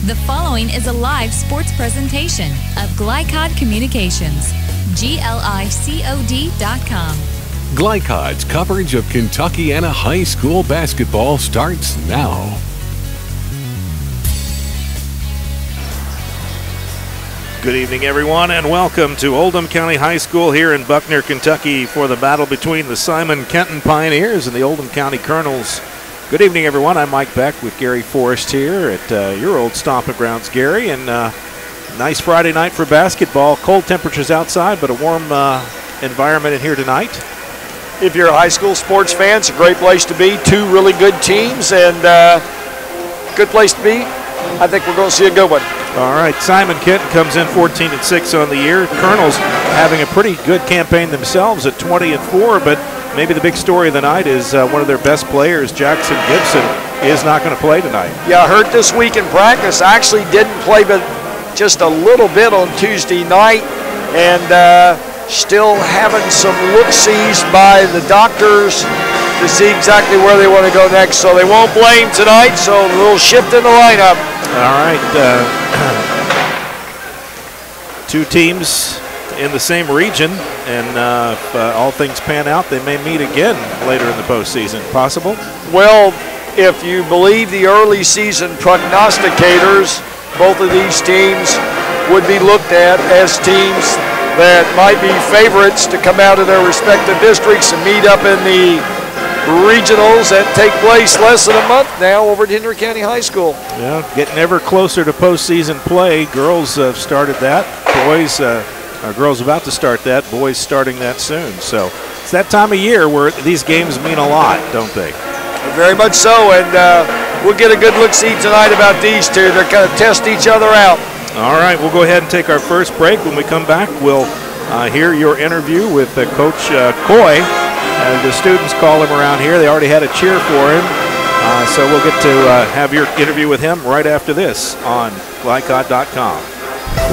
The following is a live sports presentation of Glycod Communications. GLICOD.com. Glycod's coverage of Kentuckiana high school basketball starts now. Good evening, everyone, and welcome to Oldham County High School here in Buckner, Kentucky for the battle between the Simon Kenton Pioneers and the Oldham County Colonels. Good evening, everyone. I'm Mike Beck with Gary Forrest here at your old stomping grounds, Gary, and nice Friday night for basketball. Cold temperatures outside, but a warm environment in here tonight. If you're a high school sports fan, it's a great place to be. Two really good teams and good place to be. I think we're going to see a good one. All right, Simon Kenton comes in 14-6 on the year. Colonels having a pretty good campaign themselves at 20-4, but maybe the big story of the night is one of their best players, Jackson Gibson, is not going to play tonight. Yeah, hurt this week in practice. Actually didn't play but just a little bit on Tuesday night, and still having some look-sees by the doctors to see exactly where they want to go next. So they won't play him tonight, so a little shift in the lineup. All right, two teams in the same region, and if all things pan out, they may meet again later in the postseason. Possible? Well, if you believe the early season prognosticators, both of these teams would be looked at as teams that might be favorites to come out of their respective districts and meet up in the regionals that take place less than a month now over at Henry County High School. Yeah, getting ever closer to postseason play. Girls have started that. Boys, girls about to start that. Boys starting that soon. So it's that time of year where these games mean a lot, don't they? Very much so, and we'll get a good look-see tonight about these two. They're going to test each other out. All right, we'll go ahead and take our first break. When we come back, we'll hear your interview with Coach Coy. The students call him around here. They already had a cheer for him. So we'll get to have your interview with him right after this on Glycod.com.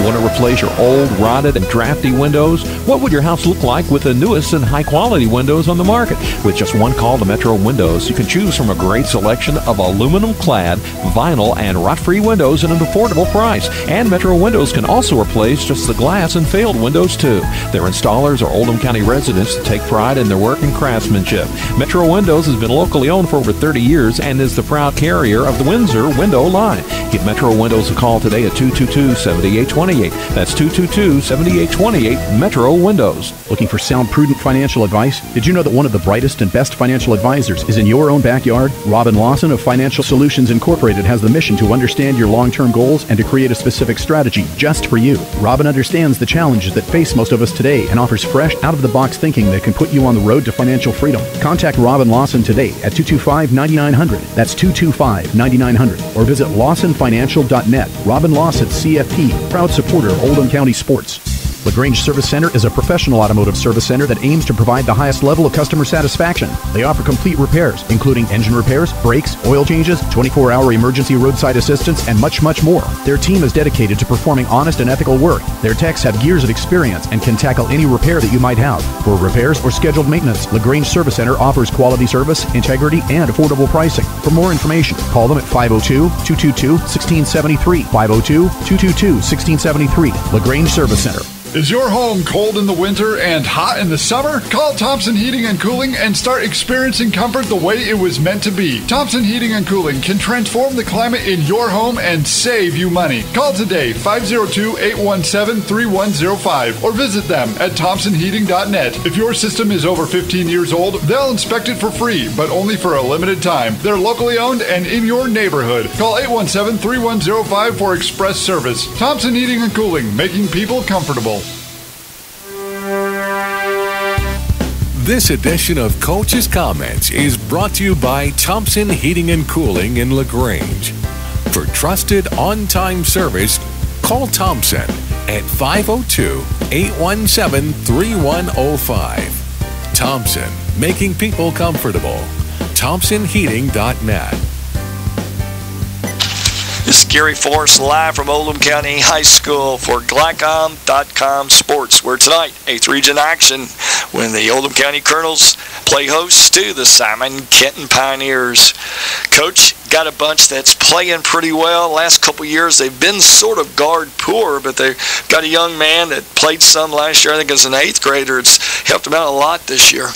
Want to replace your old, rotted, and drafty windows? What would your house look like with the newest and high-quality windows on the market? With just one call to Metro Windows, you can choose from a great selection of aluminum-clad, vinyl, and rot-free windows at an affordable price. And Metro Windows can also replace just the glass and failed windows, too. Their installers are Oldham County residents that take pride in their work and craftsmanship. Metro Windows has been locally owned for over 30 years and is the proud carrier of the Windsor window line. Give Metro Windows a call today at 222-7828. That's 222-7828, Metro Windows. Looking for sound, prudent financial advice? Did you know that one of the brightest and best financial advisors is in your own backyard? Robin Lawson of Financial Solutions Incorporated has the mission to understand your long-term goals and to create a specific strategy just for you. Robin understands the challenges that face most of us today and offers fresh, out-of-the-box thinking that can put you on the road to financial freedom. Contact Robin Lawson today at 225-9900. That's 225-9900. Or visit lawsonfinancial.net. Robin Lawson, CFP, proud supporter of Oldham County sports. LaGrange Service Center is a professional automotive service center that aims to provide the highest level of customer satisfaction. They offer complete repairs, including engine repairs, brakes, oil changes, 24-hour emergency roadside assistance, and much, much more. Their team is dedicated to performing honest and ethical work. Their techs have years of experience and can tackle any repair that you might have. For repairs or scheduled maintenance, LaGrange Service Center offers quality service, integrity, and affordable pricing. For more information, call them at 502-222-1673. 502-222-1673. LaGrange Service Center. Is your home cold in the winter and hot in the summer? Call Thompson Heating and Cooling and start experiencing comfort the way it was meant to be. Thompson Heating and Cooling can transform the climate in your home and save you money. Call today, 502-817-3105, or visit them at thompsonheating.net. If your system is over 15 years old, they'll inspect it for free, but only for a limited time. They're locally owned and in your neighborhood. Call 817-3105 for express service. Thompson Heating and Cooling, making people comfortable. This edition of Coach's Comments is brought to you by Thompson Heating and Cooling in LaGrange. For trusted on-time service, call Thompson at 502-817-3105. Thompson, making people comfortable. ThompsonHeating.net. This is Gary Forrest live from Oldham County High School for Glycom.com Sports, where tonight, 8th Region action when the Oldham County Colonels play host to the Simon Kenton Pioneers. Coach, got a bunch that's playing pretty well. Last couple years they've been sort of guard poor, but they've got a young man that played some last year. I think as an 8th grader. It's helped them out a lot this year.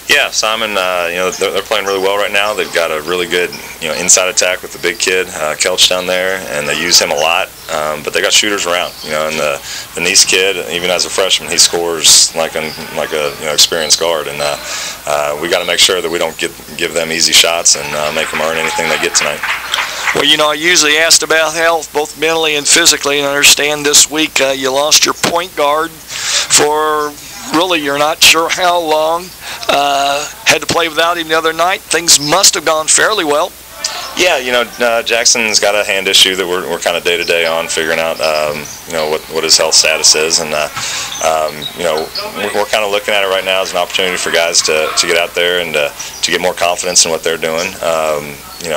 Yeah, Simon, they're playing really well right now. They've got a really good, inside attack with the big kid, Kelch down there, and they use him a lot. But they got shooters around, and the Nice kid, even as a freshman, he scores like a experienced guard. And we got to make sure that we don't give them easy shots and make them earn anything they get tonight. Well, I usually asked about health, both mentally and physically, and I understand this week you lost your point guard for really you're not sure how long. Had to play without him the other night. Things must have gone fairly well. Yeah, Jackson's got a hand issue that we're kind of day-to-day on, figuring out, what his health status is. And, we're kind of looking at it right now as an opportunity for guys to get out there and to get more confidence in what they're doing.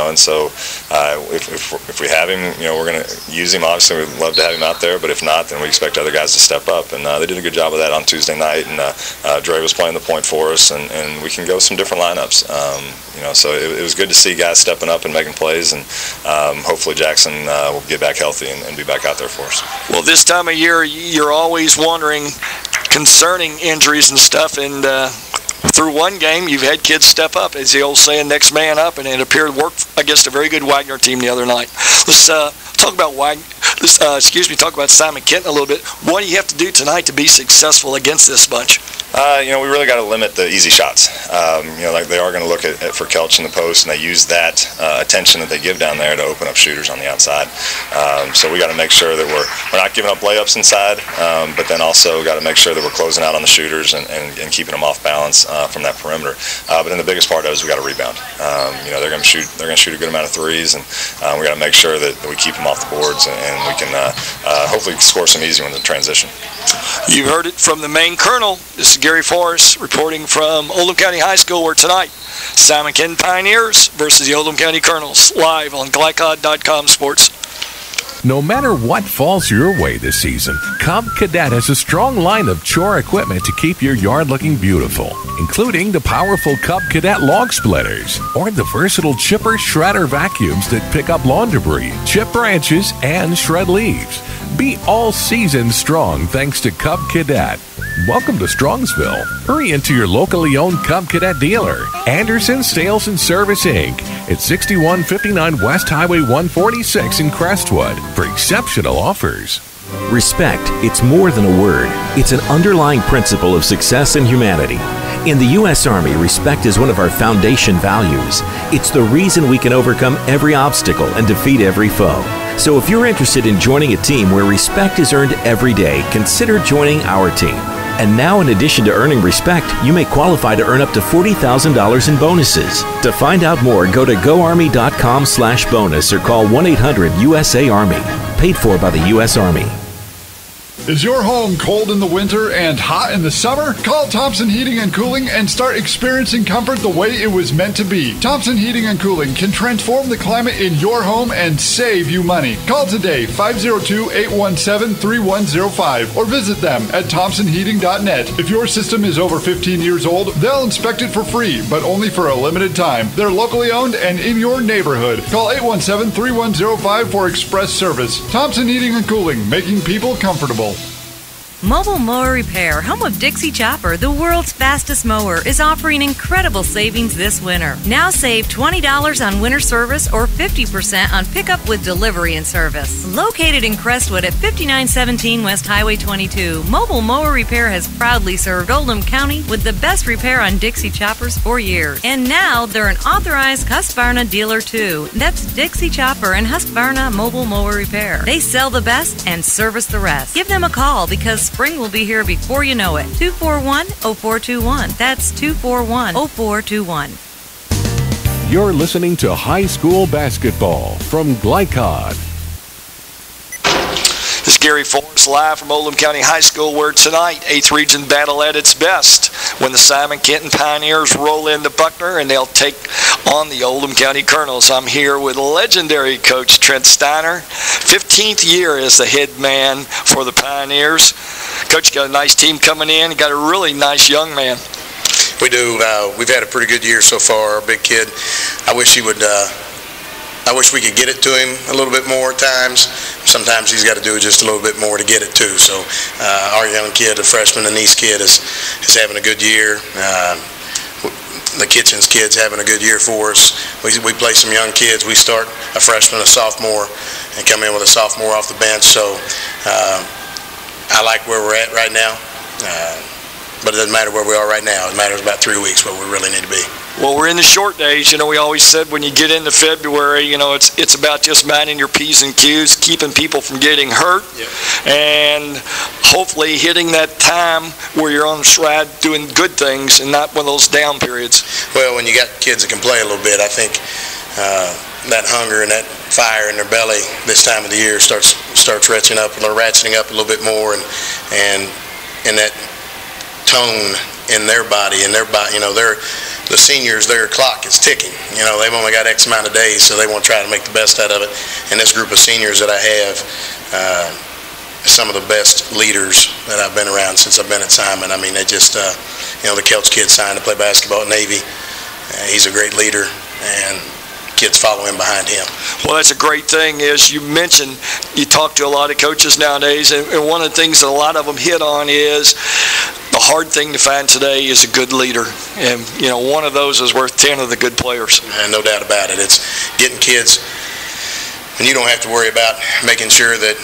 And so if we have him, we're going to use him. Obviously, we'd love to have him out there, but if not, then we expect other guys to step up. And they did a good job of that on Tuesday night, and Dre was playing the point for us, and we can go some different lineups. So it was good to see guys stepping up and making plays, and hopefully Jackson will get back healthy and be back out there for us. Well, this time of year, you're always wondering concerning injuries and stuff, and through one game, you've had kids step up, as the old saying, next man up, and it appeared to work against a very good Wagner team the other night. Let's talk about talk about Simon Kenton a little bit. What do you have to do tonight to be successful against this bunch? We really got to limit the easy shots. Like they are going to look for Kelch in the post, and they use that attention that they give down there to open up shooters on the outside. So we got to make sure that we're not giving up layups inside, but then also got to make sure that we're closing out on the shooters and keeping them off balance from that perimeter. But then the biggest part of it is we got to rebound. They're going to shoot a good amount of threes, and we got to make sure that we keep them off the boards, and we can hopefully score some easy ones in transition. You heard it from the main colonel. This is Gary Forrest reporting from Oldham County High School, where tonight Simon Kenton Pioneers versus the Oldham County Colonels, live on GlyCod.com Sports. No matter what falls your way this season, Cub Cadet has a strong line of chore equipment to keep your yard looking beautiful, including the powerful Cub Cadet log splitters or the versatile chipper shredder vacuums that pick up lawn debris, chip branches, and shred leaves. Be all season strong thanks to Cub Cadet. Welcome to Strongsville. Hurry into your locally owned Cub Cadet dealer, Anderson Sales and Service Inc. at 6159 West Highway 146 in Crestwood for exceptional offers. Respect, it's more than a word. It's an underlying principle of success in humanity. In the U.S. Army, respect is one of our foundation values. It's the reason we can overcome every obstacle and defeat every foe. So if you're interested in joining a team where respect is earned every day, consider joining our team. And now, in addition to earning respect, you may qualify to earn up to $40,000 in bonuses. To find out more, go to goarmy.com/bonus or call 1-800-USA-ARMY. Paid for by the U.S. Army. Is your home cold in the winter and hot in the summer? Call Thompson Heating and Cooling and start experiencing comfort the way it was meant to be. Thompson Heating and Cooling can transform the climate in your home and save you money. Call today, 502-817-3105, or visit them at thompsonheating.net. If your system is over 15 years old, they'll inspect it for free, but only for a limited time. They're locally owned and in your neighborhood. Call 817-3105 for express service. Thompson Heating and Cooling, making people comfortable. Mobile Mower Repair, home of Dixie Chopper, the world's fastest mower, is offering incredible savings this winter. Now save $20 on winter service or 50% on pickup with delivery and service. Located in Crestwood at 5917 West Highway 22, Mobile Mower Repair has proudly served Oldham County with the best repair on Dixie Choppers for years. And now they're an authorized Husqvarna dealer too. That's Dixie Chopper and Husqvarna Mobile Mower Repair. They sell the best and service the rest. Give them a call because spring will be here before you know it. 241-0421. That's 241-0421. You're listening to High School Basketball from GlyCod. This is Gary Forrest live from Oldham County High School, where tonight 8th Region battle at its best when the Simon Kenton Pioneers roll into Buckner and they'll take on the Oldham County Colonels. I'm here with legendary coach Trent Steiner, 15th year as the head man for the Pioneers. Coach, you got a nice team coming in. You got a really nice young man. We do. We've had a pretty good year so far. Our big kid, I wish he would. I wish we could get it to him a little bit more at times. Sometimes he's got to do just a little bit more to get it too. So our young kid, the freshman, the Nice kid, is having a good year. The Kitchens kids having a good year for us. We play some young kids. We start a freshman, a sophomore, and come in with a sophomore off the bench. So I like where we're at right now. But it doesn't matter where we are right now. It matters about 3 weeks where we really need to be. Well, we're in the short days. You know, we always said when you get into February, you know, it's about just minding your P's and Q's, keeping people from getting hurt, and hopefully hitting that time where you're on the stride doing good things and not one of those down periods. Well, when you got kids that can play a little bit, I think that hunger and that fire in their belly this time of the year starts ratcheting up a little bit more, and that tone in their body, you know, the seniors, their clock is ticking. You know, they've only got X amount of days, so they want to try to make the best out of it. And this group of seniors that I have, some of the best leaders that I've been around since I've been at Simon. I mean, they just, you know, the Kelch kid signed to play basketball at Navy. He's a great leader, and kids follow him behind him. Well, that's a great thing. As you mentioned, you talk to a lot of coaches nowadays, and one of the things that a lot of them hit on is the hard thing to find today is a good leader. And, you know, one of those is worth 10 of the good players. And no doubt about it. It's getting kids, and you don't have to worry about making sure that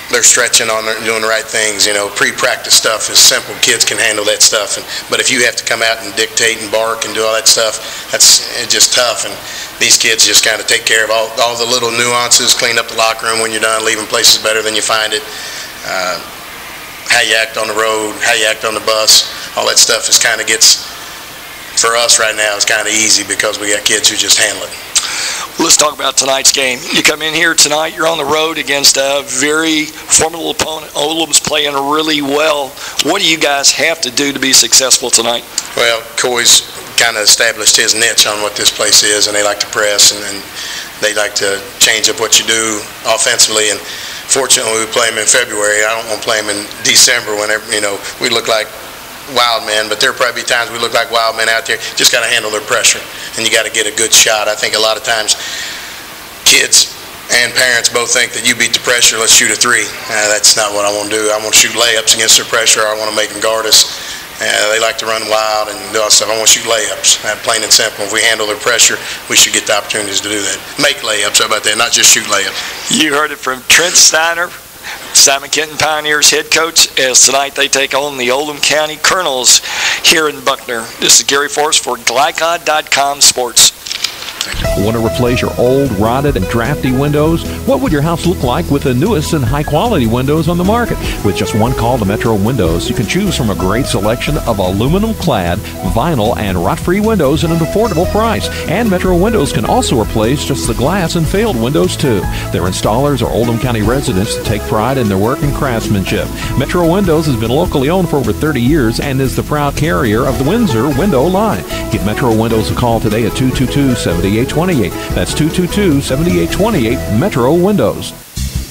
they're stretching on doing the right things. You know, pre-practice stuff is simple. Kids can handle that stuff. But if you have to come out and dictate and bark and do all that stuff, it's just tough. And these kids just kind of take care of all the little nuances, clean up the locker room when you're done, leaving places better than you find it. How you act on the road, how you act on the bus, all that stuff is kind of gets, for us right now, it's kind of easy because we got kids who just handle it. Let's talk about tonight's game. You come in here tonight, you're on the road against a very formidable opponent. Oldham's playing really well. What do you guys have to do to be successful tonight? Well, Coy's kind of established his niche on what this place is, and they like to press, and they like to change up what you do offensively. And fortunately, we play them in February. I don't want to play them in December when, you know, we look like wild men, but there'll probably be times we look like wild men out there. Just got to handle their pressure, and you got to get a good shot. I think a lot of times kids and parents both think that you beat the pressure, let's shoot a three. That's not what I want to do. I want to shoot layups against their pressure. I want to make them guard us. They like to run wild and do all that stuff. I want to shoot layups, plain and simple. If we handle their pressure, we should get the opportunities to do that. Make layups, how about that? Not just shoot layups. You heard it from Trent Steiner, Simon Kenton Pioneers head coach, as tonight they take on the Oldham County Colonels here in Buckner. This is Gary Forrest for Glycod.com Sports. Want to replace your old, rotted, and drafty windows? What would your house look like with the newest and high-quality windows on the market? With just one call to Metro Windows, you can choose from a great selection of aluminum-clad, vinyl, and rot-free windows at an affordable price. And Metro Windows can also replace just the glass and failed windows, too. Their installers are Oldham County residents that take pride in their work and craftsmanship. Metro Windows has been locally owned for over 30 years and is the proud carrier of the Windsor window line. Give Metro Windows a call today at 222-7828. That's 222-7828 Metro Windows.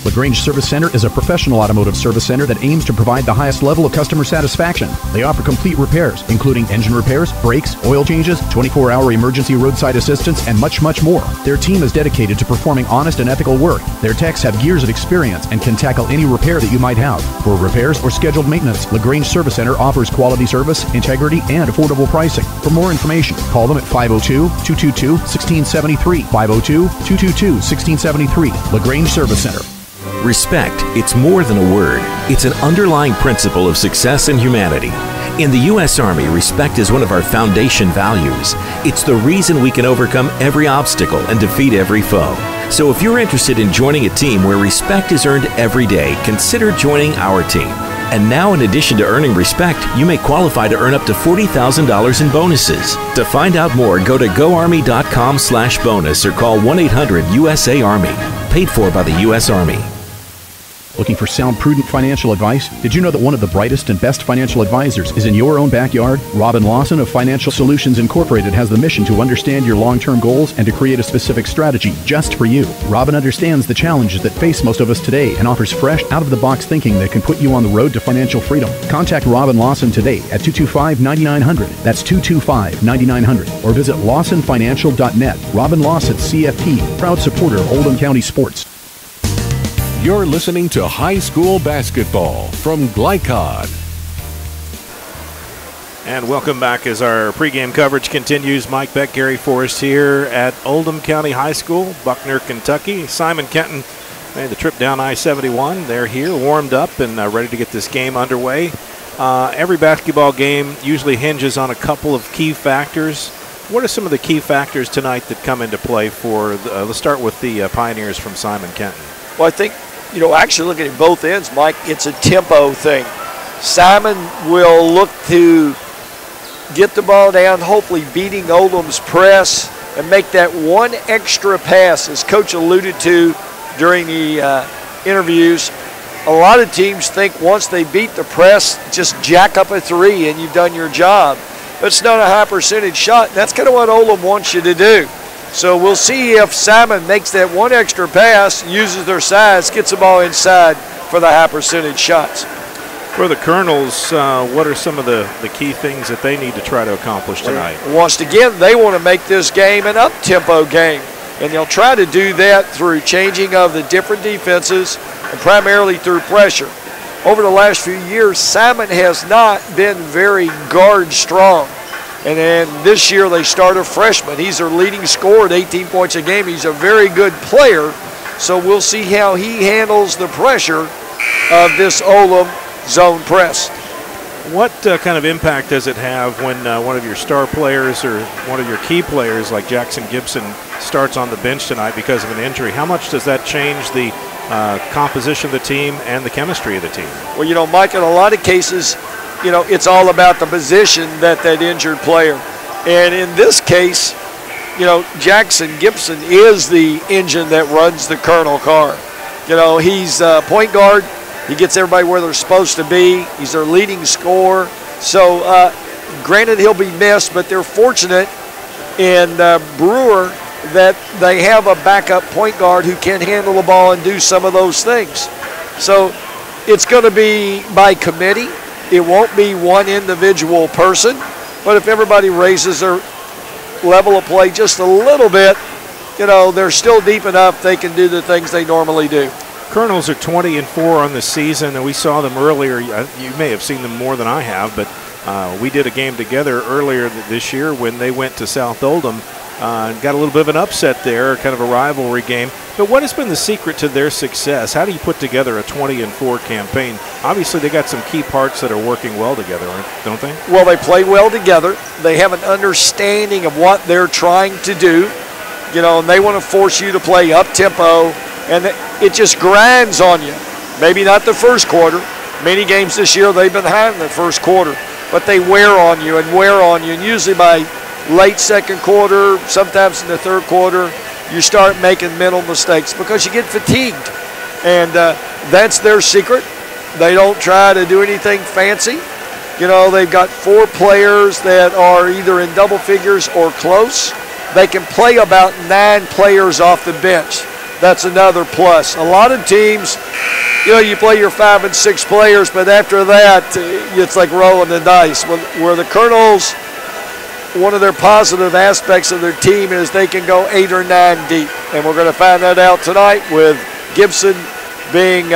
LaGrange Service Center is a professional automotive service center that aims to provide the highest level of customer satisfaction. They offer complete repairs, including engine repairs, brakes, oil changes, 24-hour emergency roadside assistance, and much, much more. Their team is dedicated to performing honest and ethical work. Their techs have years of experience and can tackle any repair that you might have. For repairs or scheduled maintenance, LaGrange Service Center offers quality service, integrity, and affordable pricing. For more information, call them at 502-222-1673. 502-222-1673. LaGrange Service Center. Respect, it's more than a word. It's an underlying principle of success and humanity. In the U.S. Army, respect is one of our foundation values. It's the reason we can overcome every obstacle and defeat every foe. So if you're interested in joining a team where respect is earned every day, consider joining our team. And now, in addition to earning respect, you may qualify to earn up to $40,000 in bonuses. To find out more, go to goarmy.com/bonus or call 1-800-USA-ARMY. Paid for by the U.S. Army. Looking for sound, prudent financial advice? Did you know that one of the brightest and best financial advisors is in your own backyard? Robin Lawson of Financial Solutions Incorporated has the mission to understand your long-term goals and to create a specific strategy just for you. Robin understands the challenges that face most of us today and offers fresh, out-of-the-box thinking that can put you on the road to financial freedom. Contact Robin Lawson today at 225-9900. That's 225-9900. Or visit lawsonfinancial.net. Robin Lawson, CFP, proud supporter of Oldham County Sports. You're listening to high school basketball from Glycod. And welcome back as our pregame coverage continues. Mike Beck, Gary Forrest here at Oldham County High School, Buckner, Kentucky. Simon Kenton made the trip down I-71. They're here, warmed up, and ready to get this game underway. Every basketball game usually hinges on a couple of key factors. What are some of the key factors tonight that come into play for, let's start with the Pioneers from Simon Kenton. Well, I think, actually looking at both ends, Mike, it's a tempo thing. Simon will look to get the ball down, hopefully beating Oldham's press, and make that one extra pass, as Coach alluded to during the interviews. A lot of teams think once they beat the press, just jack up a three and you've done your job. But it's not a high percentage shot, and that's kind of what Oldham wants you to do. So we'll see if Simon makes that one extra pass, uses their size, gets the ball inside for the high percentage shots. For the Colonels, what are some of the key things that they need to try to accomplish tonight? Once again, they want to make this game an up-tempo game, and they'll try to do that through changing of the different defenses and primarily through pressure. Over the last few years, Simon has not been very guard strong. And then this year they start a freshman. He's their leading scorer at 18 points a game. He's a very good player. So we'll see how he handles the pressure of this Oldham zone press. What kind of impact does it have when one of your star players or one of your key players like Jackson Gibson starts on the bench tonight because of an injury? How much does that change the composition of the team and the chemistry of the team? Well, Mike, in a lot of cases, it's all about the position that injured player. And in this case, Jackson Gibson is the engine that runs the Colonel car. He's point guard. He gets everybody where they're supposed to be. He's their leading scorer. So, granted, he'll be missed, but they're fortunate in Brewer that they have a backup point guard who can handle the ball and do some of those things. So, it's going to be by committee. It won't be one individual person, but if everybody raises their level of play just a little bit, they're still deep enough they can do the things they normally do. Colonels are 20-4 on the season, and we saw them earlier. You may have seen them more than I have, but we did a game together earlier this year when they went to South Oldham. Got a little bit of an upset there, kind of a rivalry game. But what has been the secret to their success? How do you put together a 20-4 campaign? Obviously, they got some key parts that are working well together, don't they? Well, they play well together. They have an understanding of what they're trying to do, and they want to force you to play up-tempo, and it just grinds on you. Maybe not the first quarter. Many games this year, they've been high in the first quarter, but they wear on you, and usually by late second quarter, sometimes in the third quarter, you start making mental mistakes because you get fatigued. And that's their secret. They don't try to do anything fancy. They've got 4 players that are either in double figures or close. They can play about 9 players off the bench. That's another plus. A lot of teams, you play your 5 and 6 players, but after that, it's like rolling the dice. Where the Colonels, one of their positive aspects of their team is they can go 8 or 9 deep. And we're going to find that out tonight with Gibson being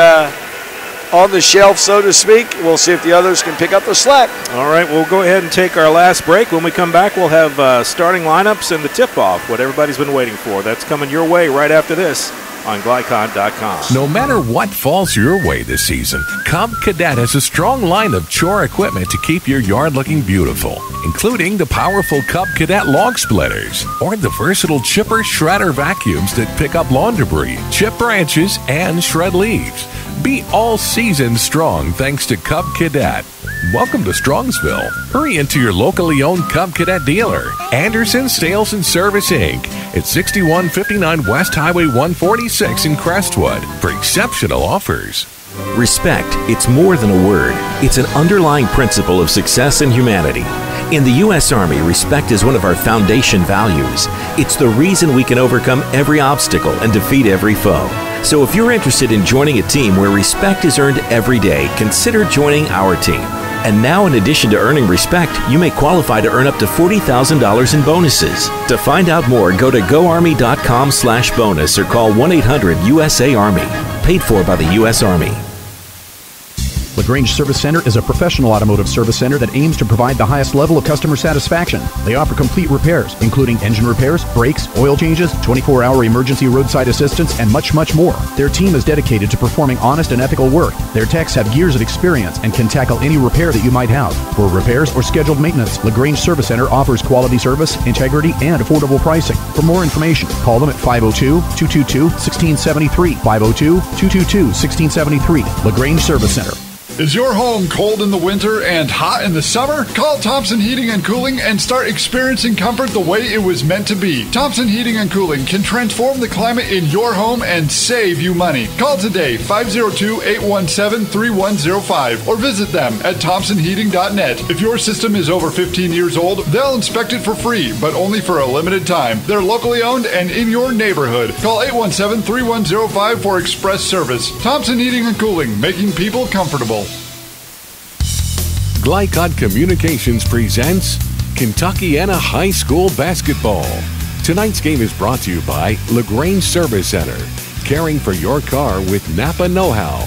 on the shelf, so to speak. We'll see if the others can pick up the slack. All right, we'll go ahead and take our last break. When we come back, we'll have starting lineups and the tip-off, what everybody's been waiting for. That's coming your way right after this on Glycod.com. No matter what falls your way this season, Cub Cadet has a strong line of chore equipment to keep your yard looking beautiful, including the powerful Cub Cadet log splitters or the versatile chipper shredder vacuums that pick up lawn debris, chip branches, and shred leaves. Be all season strong thanks to Cub Cadet. Welcome to Strongsville. Hurry into your locally owned Cub Cadet dealer, Anderson Sales and Service, Inc. at 6159 West Highway 146 in Crestwood for exceptional offers. Respect, it's more than a word. It's an underlying principle of success in humanity. In the U.S. Army, respect is one of our foundation values. It's the reason we can overcome every obstacle and defeat every foe. So if you're interested in joining a team where respect is earned every day, consider joining our team. And now, in addition to earning respect, you may qualify to earn up to $40,000 in bonuses. To find out more, go to goarmy.com/bonus or call 1-800-USA-ARMY. Paid for by the U.S. Army. LaGrange Service Center is a professional automotive service center that aims to provide the highest level of customer satisfaction. They offer complete repairs, including engine repairs, brakes, oil changes, 24-hour emergency roadside assistance, and much, much more. Their team is dedicated to performing honest and ethical work. Their techs have years of experience and can tackle any repair that you might have. For repairs or scheduled maintenance, LaGrange Service Center offers quality service, integrity, and affordable pricing. For more information, call them at 502-222-1673, 502-222-1673, LaGrange Service Center. Is your home cold in the winter and hot in the summer? Call Thompson Heating and Cooling and start experiencing comfort the way it was meant to be. Thompson Heating and Cooling can transform the climate in your home and save you money. Call today, 502-817-3105, or visit them at thompsonheating.net. If your system is over 15 years old, they'll inspect it for free, but only for a limited time. They're locally owned and in your neighborhood. Call 817-3105 for express service. Thompson Heating and Cooling, making people comfortable. Glycod Communications presents Kentuckiana High School Basketball. Tonight's game is brought to you by LaGrange Service Center, caring for your car with Napa know-how.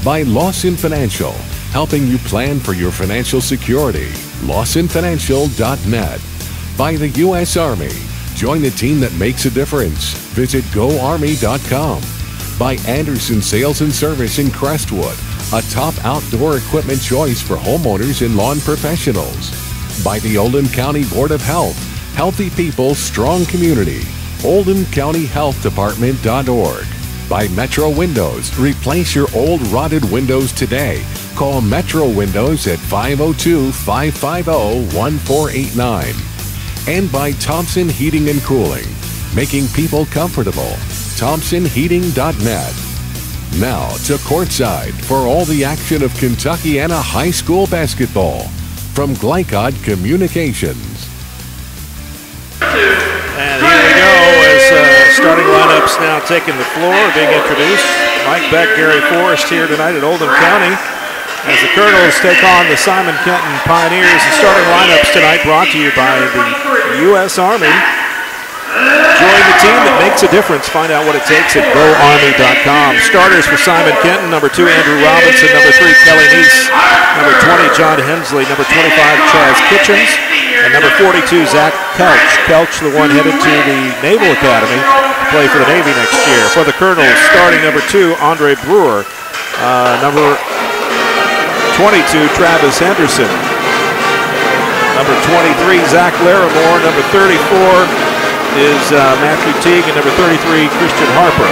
By Lawson Financial, helping you plan for your financial security. LawsonFinancial.net. By the U.S. Army, join the team that makes a difference. Visit GoArmy.com. By Anderson Sales and Service in Crestwood, a top outdoor equipment choice for homeowners and lawn professionals. By the Oldham County Board of Health, healthy people, strong community. OldhamCountyHealthDepartment.org. By Metro Windows, replace your old rotted windows today. Call Metro Windows at 502-550-1489. And by Thompson Heating and Cooling, making people comfortable. ThompsonHeating.net. Now to courtside for all the action of Kentuckiana High School basketball from Glycod Communications. And here we go as starting lineups now taking the floor, being introduced. Mike Beck, Gary Forrest here tonight at Oldham County as the Colonels take on the Simon Kenton Pioneers. The starting lineups tonight brought to you by the U.S. Army. Join the team that makes a difference. Find out what it takes at GoArmy.com. Starters for Simon Kenton, number 2, Andrew Robinson, number 3, Kelly Neese, number 20, John Hensley, number 25, Chaz Kitchens, and number 42, Zach Kelch. Kelch, the one headed to the Naval Academy to play for the Navy next year. For the Colonels, starting number 2, Andre Brewer, number 22, Travis Henderson, number 23, Zach Larimore, number 34, is Matthew Teague, and number 33, Christian Harper.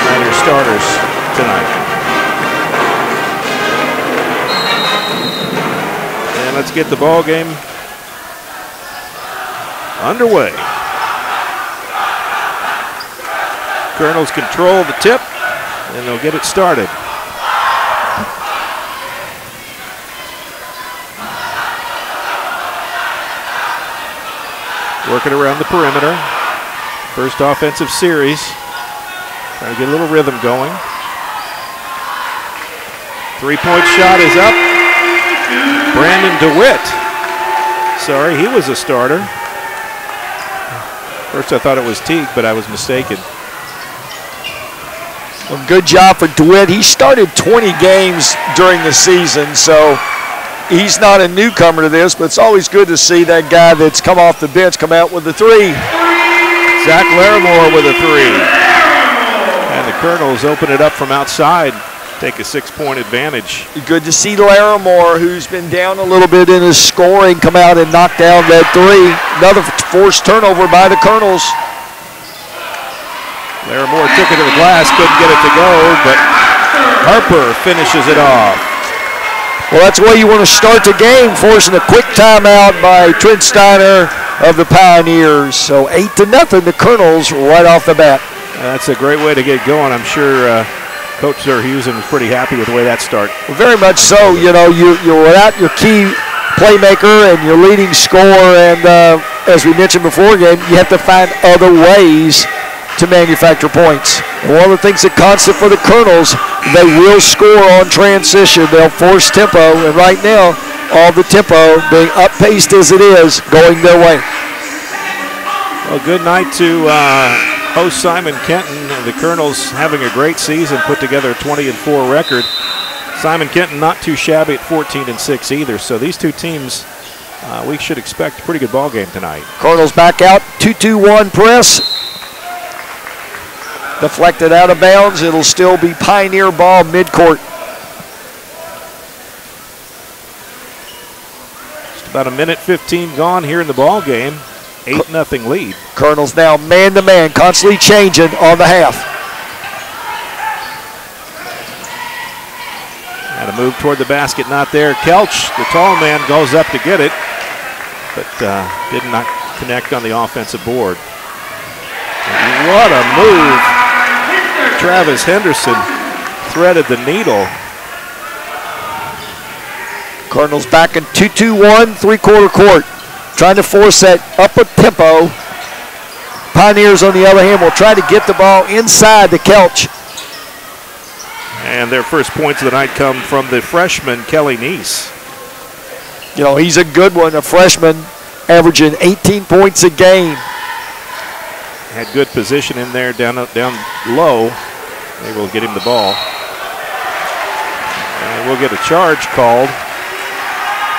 Niners starters tonight. And let's get the ball game underway. Colonels control the tip, and they'll get it started. Working around the perimeter. First offensive series. Trying to get a little rhythm going. Three-point shot is up. Brandon DeWitt. Sorry, he was a starter. First I thought it was Teague, but I was mistaken. Well, good job for DeWitt. He started 20 games during the season, so he's not a newcomer to this, but it's always good to see that guy that's come off the bench come out with a three. Zach Larimore with a three. And the Colonels open it up from outside, take a 6-point advantage. Good to see Larimore, who's been down a little bit in his scoring, come out and knock down that three. Another forced turnover by the Colonels. Larimore took it to the glass, couldn't get it to go, but Harper finishes it off. Well, that's the way you want to start the game, forcing a quick timeout by Trent Steiner of the Pioneers. So 8-0, the Colonels right off the bat. That's a great way to get going. I'm sure Coach Zerhusen was pretty happy with the way that started. Very much so. You know, you're without your key playmaker and your leading scorer, and as we mentioned before game, you have to find other ways to manufacture points. And one of the things that constant for the Colonels, they will score on transition. They'll force tempo, and right now, all the tempo, being up-paced as it is, going their way. Well, good night to host Simon Kenton. The Colonels having a great season, put together a 20-4 record. Simon Kenton not too shabby at 14-6 either. So these two teams, we should expect a pretty good ball game tonight. Colonels back out, 2-2-1 press. Deflected out of bounds. It'll still be Pioneer ball midcourt. Just about a minute 15 gone here in the ball game. 8-0 lead. Colonels now man-to-man, constantly changing on the half. And a move toward the basket, not there. Kelch, the tall man, goes up to get it, but did not connect on the offensive board. And what a move. Travis Henderson threaded the needle. Cardinals back in 2-2-1, three-quarter court. Trying to force that upper tempo. Pioneers, on the other hand, will try to get the ball inside the Kelch. And their first points of the night come from the freshman, Kelly Neese. You know, he's a good one, a freshman, averaging 18 points a game. Had good position in there down low. Able to get him the ball. And we'll get a charge called.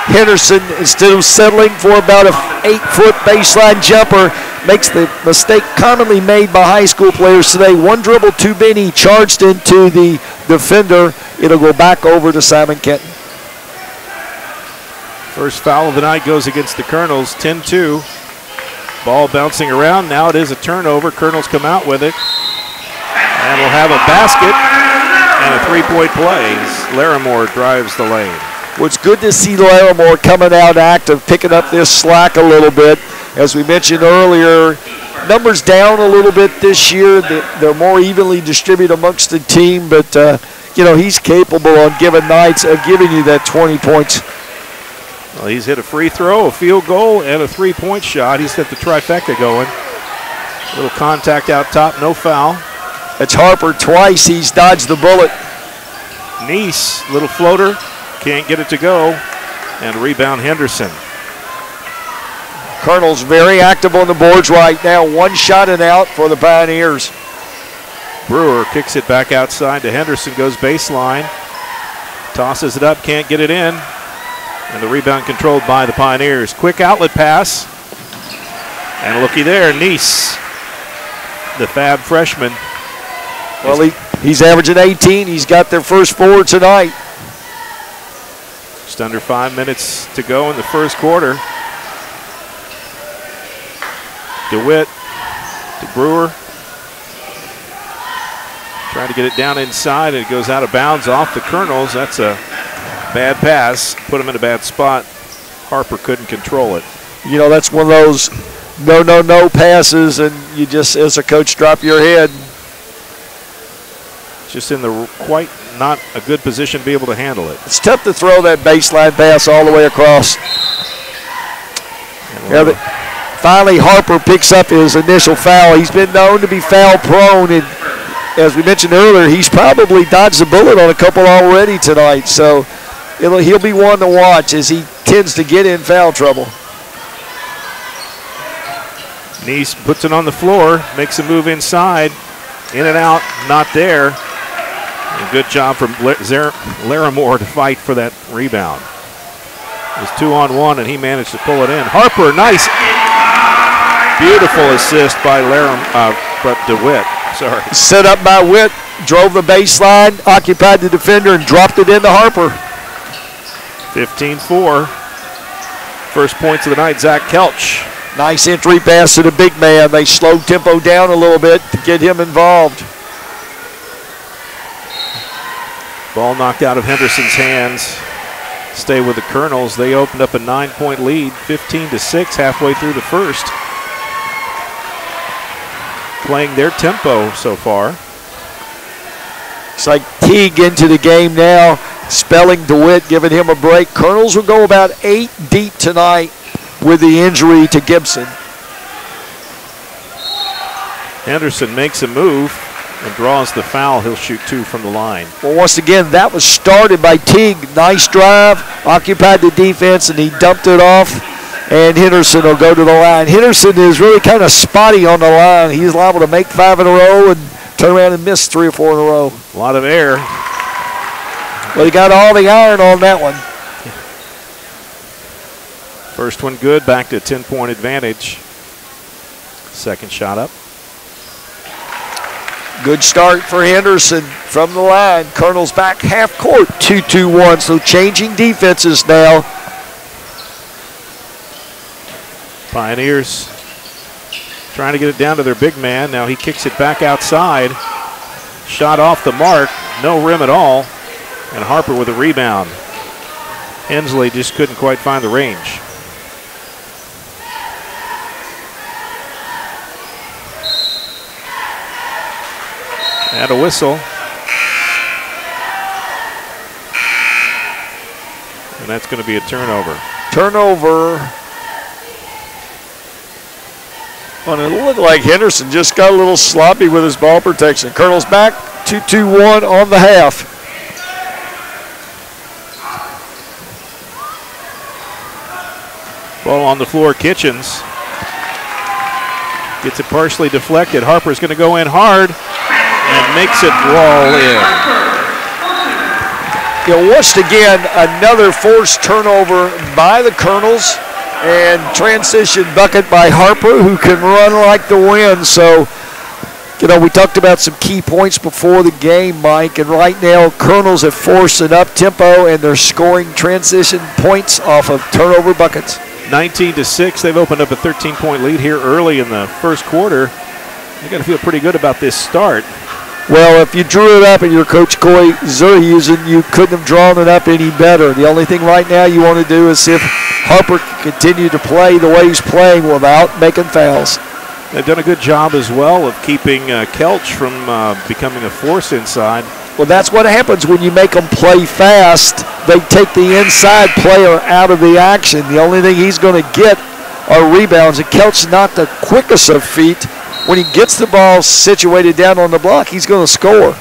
Henderson, instead of settling for about an 8-foot baseline jumper, makes the mistake commonly made by high school players today. One dribble too many, charged into the defender. It'll go back over to Simon Kenton. First foul of the night goes against the Colonels, 10-2. Ball bouncing around. Now it is a turnover. Colonels come out with it. And we'll have a basket and a three-point play. Larimore drives the lane. Well, it's good to see Larimore coming out active, picking up this slack a little bit. As we mentioned earlier, numbers down a little bit this year. They're more evenly distributed amongst the team, but, you know, he's capable on given nights of giving you that 20 points. Well, he's hit a free throw, a field goal, and a three-point shot. He's got the trifecta going. A little contact out top, no foul. It's Harper twice. He's dodged the bullet. Neese, little floater, can't get it to go. And rebound Henderson. Colonel's very active on the boards right now. One shot and out for the Pioneers. Brewer kicks it back outside to Henderson, goes baseline. Tosses it up, can't get it in. And the rebound controlled by the Pioneers. Quick outlet pass. And looky there, Neese, the fab freshman. Well, he's averaging 18. He's got their first 4 tonight. Just under 5 minutes to go in the first quarter. DeWitt to Brewer. Trying to get it down inside, and it goes out of bounds off the Colonels. That's a bad pass. Put him in a bad spot. Harper couldn't control it. You know, that's one of those no passes, and you just, as a coach, drop your head. Just in the quite not a good position to be able to handle it. It's tough to throw that baseline pass all the way across. Finally, Harper picks up his initial foul. He's been known to be foul prone, and as we mentioned earlier, he's probably dodged the bullet on a couple already tonight. So he'll be one to watch as he tends to get in foul trouble. Neese puts it on the floor, makes a move inside, in and out, not there. A good job from Larimore to fight for that rebound. It was 2-on-1, and he managed to pull it in. Harper, nice, beautiful assist by DeWitt. Sorry. Set up by Witt, drove the baseline, occupied the defender, and dropped it into Harper. 15-4. First points of the night, Zach Kelch. Nice entry pass to the big man. They slowed tempo down a little bit to get him involved. Ball knocked out of Henderson's hands. Stay with the Colonels. They opened up a 9-point lead, 15-6 halfway through the first. Playing their tempo so far. Looks like Teague into the game now, spelling DeWitt, giving him a break. Colonels will go about 8 deep tonight with the injury to Gibson. Henderson makes a move and draws the foul. He'll shoot 2 from the line. Well, once again, that was started by Teague. Nice drive, occupied the defense, and he dumped it off. And Henderson will go to the line. Henderson is really kind of spotty on the line. He's liable to make 5 in a row and turn around and miss 3 or 4 in a row. A lot of air. Well, he got all the iron on that one. First one good, back to a 10-point advantage. Second shot up. Good start for Henderson from the line. Colonel's back half court, 2-2-1, so changing defenses now. Pioneers trying to get it down to their big man. Now he kicks it back outside. Shot off the mark, no rim at all. And Harper with a rebound. Hensley just couldn't quite find the range. And a whistle. And that's going to be a turnover. Turnover. Well, it looked like Henderson just got a little sloppy with his ball protection. Colonel's back, 2-2-1 on the half. Ball on the floor, Kitchens. Gets it partially deflected. Harper's going to go in hard and makes it roll in. You know, once again, another forced turnover by the Colonels. And transition bucket by Harper, who can run like the wind. So, you know, we talked about some key points before the game, Mike, and right now Colonels have forced an up-tempo, and they're scoring transition points off of turnover buckets. 19-6, they've opened up a 13-point lead here early in the first quarter. You got to feel pretty good about this start. Well, if you drew it up and you're Coach Coy Zurhusen, you couldn't have drawn it up any better. The only thing right now you want to do is see if Harper can continue to play the way he's playing without making fouls. They've done a good job as well of keeping Kelch from becoming a force inside. Well, that's what happens when you make them play fast. They take the inside player out of the action. The only thing he's going to get are rebounds, and Kelch's not the quickest of feet. When he gets the ball situated down on the block, he's going to score.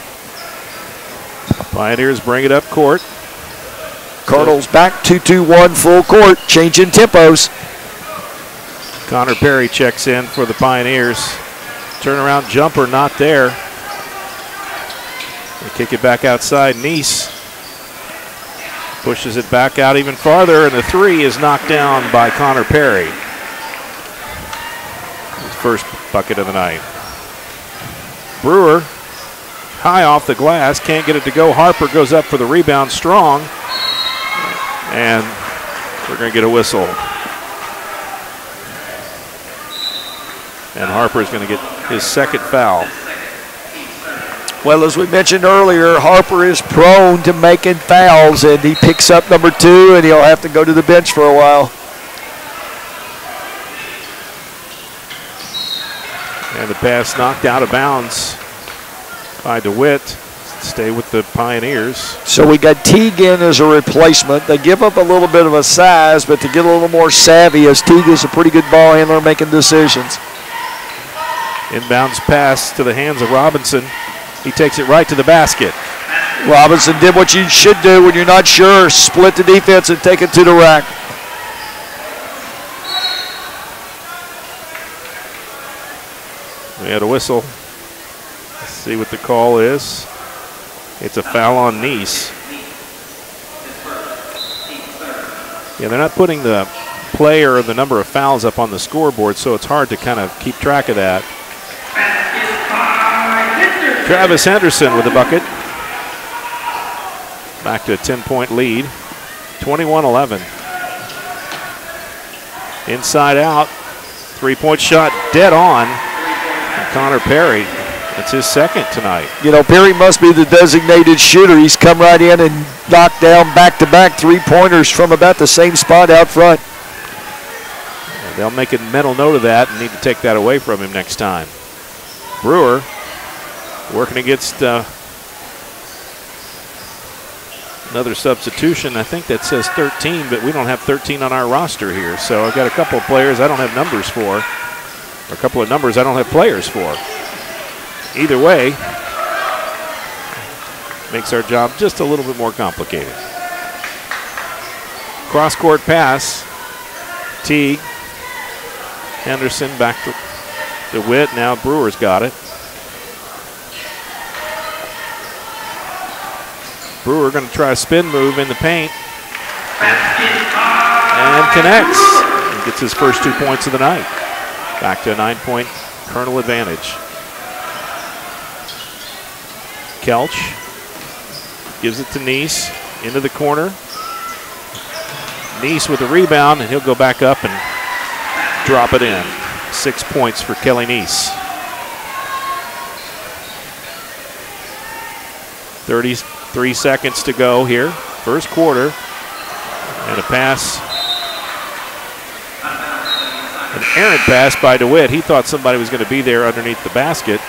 Pioneers bring it up court. Colonels back 2-2-1 full court, changing tempos. Connor Perry checks in for the Pioneers. Turnaround jumper not there. They kick it back outside. Neese pushes it back out even farther, and the 3 is knocked down by Connor Perry. His first bucket of the night. Brewer, high off the glass, can't get it to go. Harper goes up for the rebound, strong, and we're going to get a whistle. And Harper is going to get his second foul. Well, as we mentioned earlier, Harper is prone to making fouls, and he picks up number 2, and he'll have to go to the bench for a while. And the pass knocked out of bounds by DeWitt. Stay with the Pioneers. So we got Teague in as a replacement. They give up a little bit of a size, but to get a little more savvy, as Teague is a pretty good ball handler making decisions. Inbounds pass to the hands of Robinson. He takes it right to the basket. Robinson did what you should do when you're not sure. Split the defense and take it to the rack. We had a whistle. Let's see what the call is. It's a foul on Neese. Yeah, they're not putting the player or the number of fouls up on the scoreboard, so it's hard to kind of keep track of that. Travis Henderson with the bucket. Back to a 10-point lead. 21-11. Inside out. Three-point shot dead on. And Connor Perry. It's his second tonight. You know, Perry must be the designated shooter. He's come right in and knocked down back-to-back three-pointers from about the same spot out front. And they'll make a mental note of that and need to take that away from him next time. Brewer working against Another substitution. I think that says 13, but we don't have 13 on our roster here. So I've got a couple of players I don't have numbers for, or a couple of numbers I don't have players for. Either way, makes our job just a little bit more complicated. Cross-court pass. Teague. Henderson back to DeWitt. Now Brewer's got it. Brewer going to try a spin move in the paint. And connects. And gets his first 2 points of the night. Back to a 9-point Colonel advantage. Kelch gives it to Neese. Into the corner. Neese with the rebound, and he'll go back up and drop it in. 6 points for Kelly Neese. 33 seconds to go here. First quarter. And a pass. An errant pass by DeWitt. He thought somebody was going to be there underneath the basket.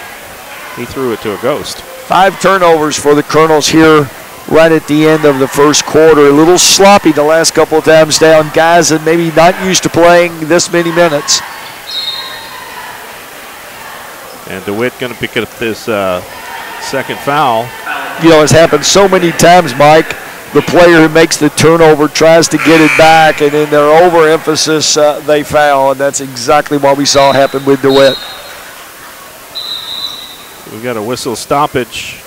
He threw it to a ghost. 5 turnovers for the Colonels here right at the end of the first quarter. A little sloppy the last couple of times down. Guys that maybe not used to playing this many minutes. And DeWitt going to pick up this second foul. You know, it's happened so many times, Mike. The player who makes the turnover tries to get it back, and in their overemphasis, they foul. And that's exactly what we saw happen with DeWitt. We've got a whistle stoppage.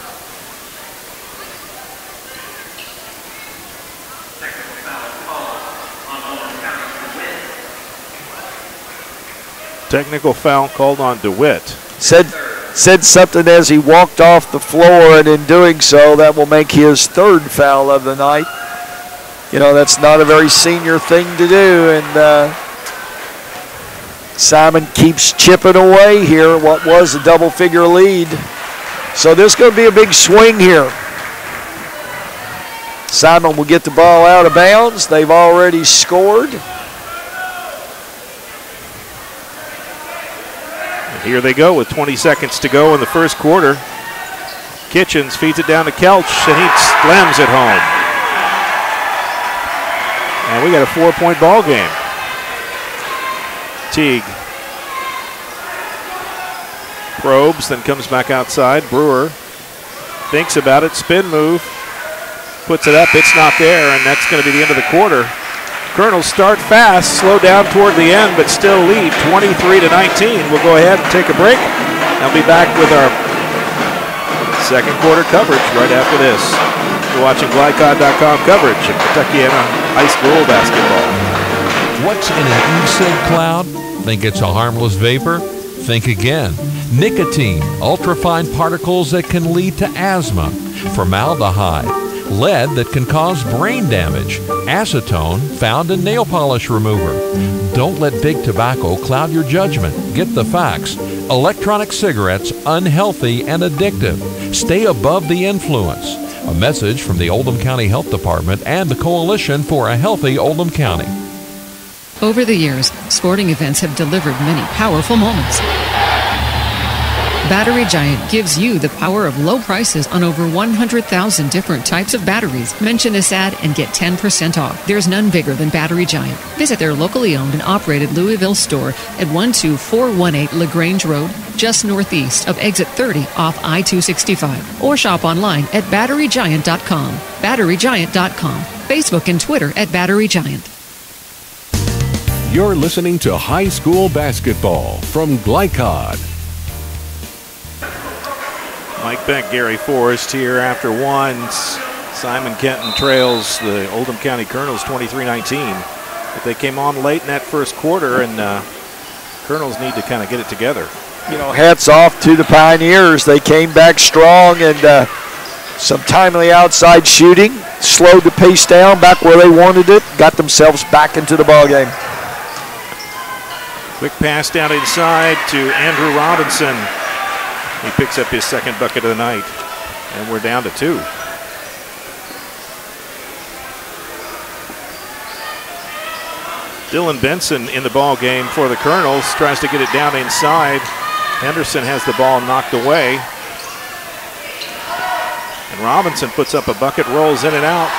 Technical foul called on DeWitt. Said something as he walked off the floor, and in doing so, that will make his 3rd foul of the night. You know, that's not a very senior thing to do, and Simon keeps chipping away here what was a double-figure lead. So this is going to be a big swing here. Simon will get the ball out of bounds. They've already scored. Here they go with 20 seconds to go in the first quarter. Kitchens feeds it down to Kelch, and he slams it home. And we got a 4-point ball game. Teague probes, then comes back outside. Brewer thinks about it, spin move, puts it up, it's not there, and that's going to be the end of the quarter. Colonels start fast, slow down toward the end, but still lead 23-19. We'll go ahead and take a break. I'll be back with our second quarter coverage right after this. You're watching Glycod.com coverage of Kentuckiana high school basketball. What's in an e-cig cloud? Think it's a harmless vapor? Think again. Nicotine, ultrafine particles that can lead to asthma, formaldehyde, lead that can cause brain damage, acetone found in nail polish remover. Don't let big tobacco cloud your judgment. Get the facts. Electronic cigarettes, unhealthy and addictive. Stay above the influence. A message from the Oldham County Health Department and the Coalition for a Healthy Oldham County. Over the years, sporting events have delivered many powerful moments. Battery Giant gives you the power of low prices on over 100,000 different types of batteries. Mention this ad and get 10% off. There's none bigger than Battery Giant. Visit their locally owned and operated Louisville store at 12418 LaGrange Road, just northeast of exit 30 off I-265. Or shop online at batterygiant.com. Batterygiant.com. Facebook and Twitter at Battery Giant. You're listening to high school basketball from Glycod. Mike Beck, Gary Forrest here after one. Simon Kenton trails the Oldham County Colonels 23-19. But they came on late in that first quarter, and Colonels need to kind of get it together. You know, hats off to the Pioneers. They came back strong, and some timely outside shooting slowed the pace down back where they wanted it, got themselves back into the ballgame. Quick pass down inside to Andrew Robinson. He picks up his second bucket of the night, and we're down to 2. Dylan Benson in the ball game for the Colonels, tries to get it down inside. Henderson has the ball knocked away. And Robinson puts up a bucket, rolls in and out.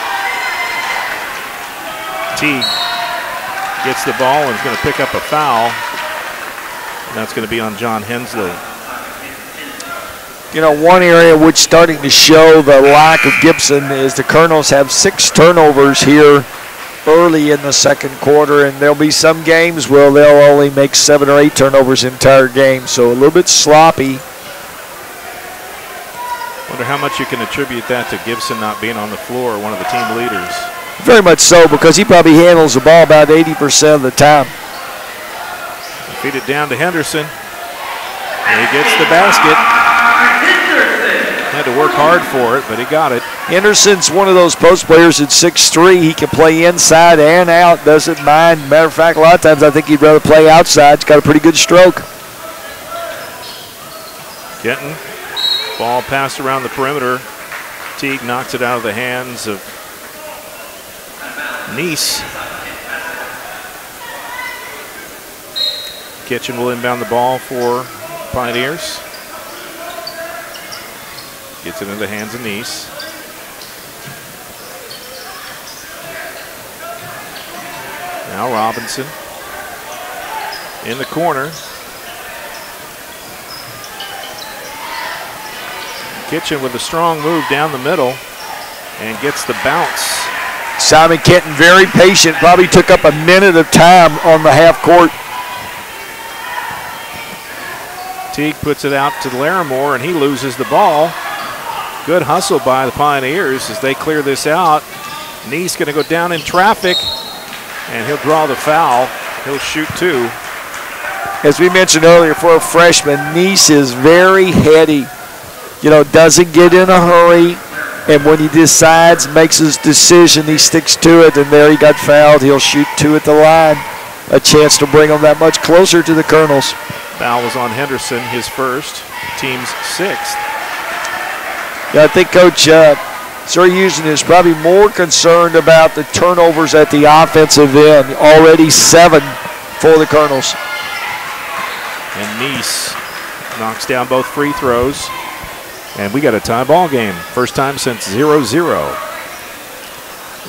Teague gets the ball and is going to pick up a foul. And that's going to be on John Hensley. You know, one area which starting to show the lack of Gibson is the Colonels have 6 turnovers here early in the second quarter, and there'll be some games where they'll only make 7 or 8 turnovers the entire game, so a little bit sloppy. Wonder how much you can attribute that to Gibson not being on the floor, one of the team leaders. Very much so, because he probably handles the ball about 80% of the time. Feed it down to Henderson, and he gets the basket. Had to work hard for it, but he got it. Henderson's one of those post players at 6'3". He can play inside and out, doesn't mind. Matter of fact, a lot of times I think he'd rather play outside. He's got a pretty good stroke. Kenton, ball passed around the perimeter. Teague knocks it out of the hands of Neese. Kitchen will inbound the ball for Pioneers. Gets it into the hands of Neese. Now Robinson in the corner. Kitchen with a strong move down the middle and gets the bounce. Simon Kenton very patient, probably took up a minute of time on the half court. Teague puts it out to Larimore and he loses the ball. Good hustle by the Pioneers as they clear this out. Neese going to go down in traffic, and he'll draw the foul. He'll shoot 2. As we mentioned earlier, for a freshman, Neese is very heady. You know, doesn't get in a hurry, and when he decides, makes his decision, he sticks to it, and there he got fouled. He'll shoot 2 at the line. A chance to bring them that much closer to the Colonels. Foul was on Henderson, his first, team's 6th. Yeah, I think Coach Sir Houston is probably more concerned about the turnovers at the offensive end. Already 7 for the Colonels. And Neese knocks down both free throws. And we got a tie ball game. First time since 0-0.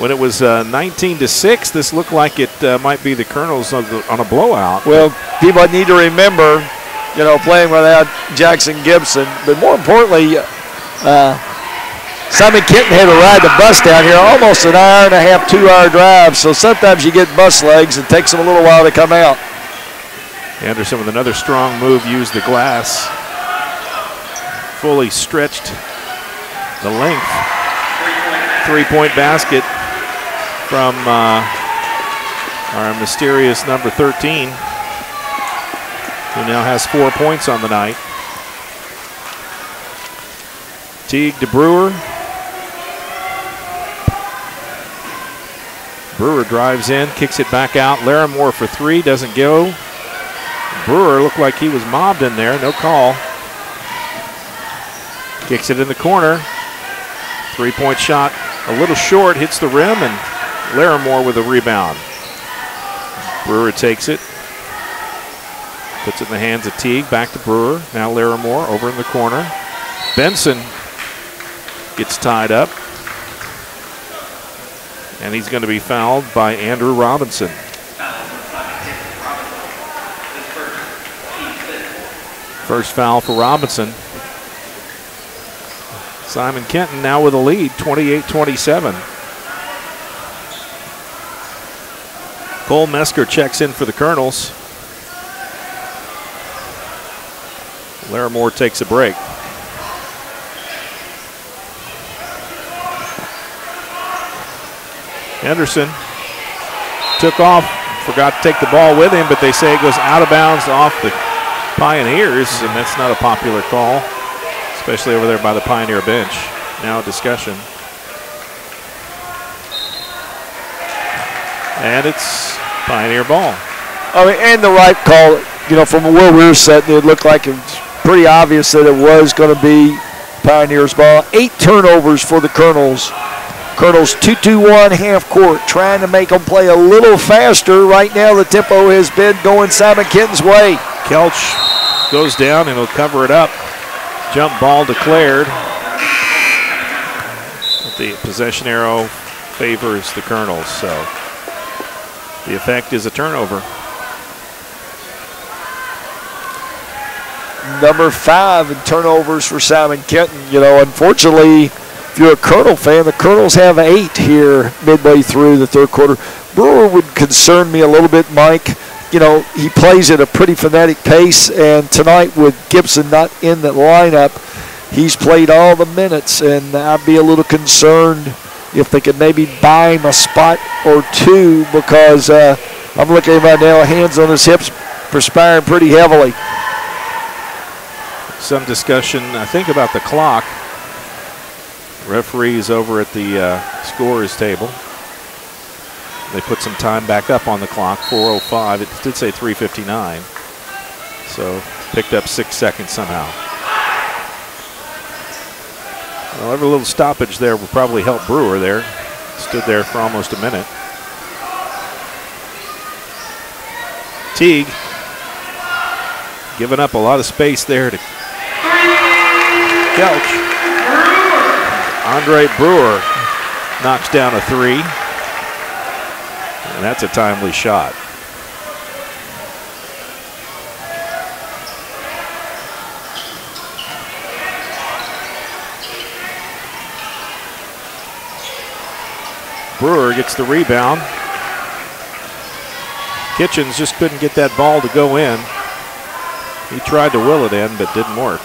When it was 19-6, this looked like it might be the Colonels on a blowout. Well, people need to remember, you know, playing without Jackson Gibson. But more importantly, Simon Kenton had to ride the bus down here, almost an hour and a half, 2-hour drive. So sometimes you get bus legs. It takes them a little while to come out. Anderson with another strong move, used the glass. Fully stretched the length. 3-point basket from our mysterious number 13, who now has 4 points on the night. Teague to Brewer. Brewer drives in, kicks it back out. Larimore for 3, doesn't go. Brewer looked like he was mobbed in there, no call. Kicks it in the corner. 3-point shot, a little short, hits the rim, and Larimore with a rebound. Brewer takes it. Puts it in the hands of Teague, back to Brewer. Now Larimore over in the corner. Benson gets tied up. And he's going to be fouled by Andrew Robinson. First foul for Robinson. Simon Kenton now with a lead, 28-27. Cole Mesker checks in for the Colonels. Larimore takes a break. Henderson took off, forgot to take the ball with him, but they say it goes out of bounds off the Pioneers, and that's not a popular call, especially over there by the Pioneer bench. Now a discussion. And it's Pioneer ball. I mean, and the right call, you know, from where we were sitting, it looked like it was pretty obvious that it was going to be Pioneers ball. 8 turnovers for the Colonels. Colonels 2-2-1 half court, trying to make them play a little faster. Right now the tempo has been going Simon Kenton's way. Kelch goes down and he'll cover it up. Jump ball declared. But the possession arrow favors the Colonels. So The effect is a turnover. Number 5 in turnovers for Simon Kenton. You know, unfortunately, if you're a Colonel fan, the Colonels have 8 here midway through the third quarter. Brewer would concern me a little bit, Mike. You know, he plays at a pretty frenetic pace, and tonight with Gibson not in the lineup, he's played all the minutes, and I'd be a little concerned if they could maybe buy him a spot or two, because I'm looking at him right now, hands on his hips, perspiring pretty heavily. Some discussion, I think, about the clock. Referees over at the scorer's table. They put some time back up on the clock, 4:05. It did say 3:59. So picked up 6 seconds somehow. Well, every little stoppage there will probably help Brewer there. Stood there for almost a minute. Teague giving up a lot of space there to Kelch. Andre Brewer knocks down a 3. And that's a timely shot. Brewer gets the rebound. Kitchens just couldn't get that ball to go in. He tried to will it in, but didn't work.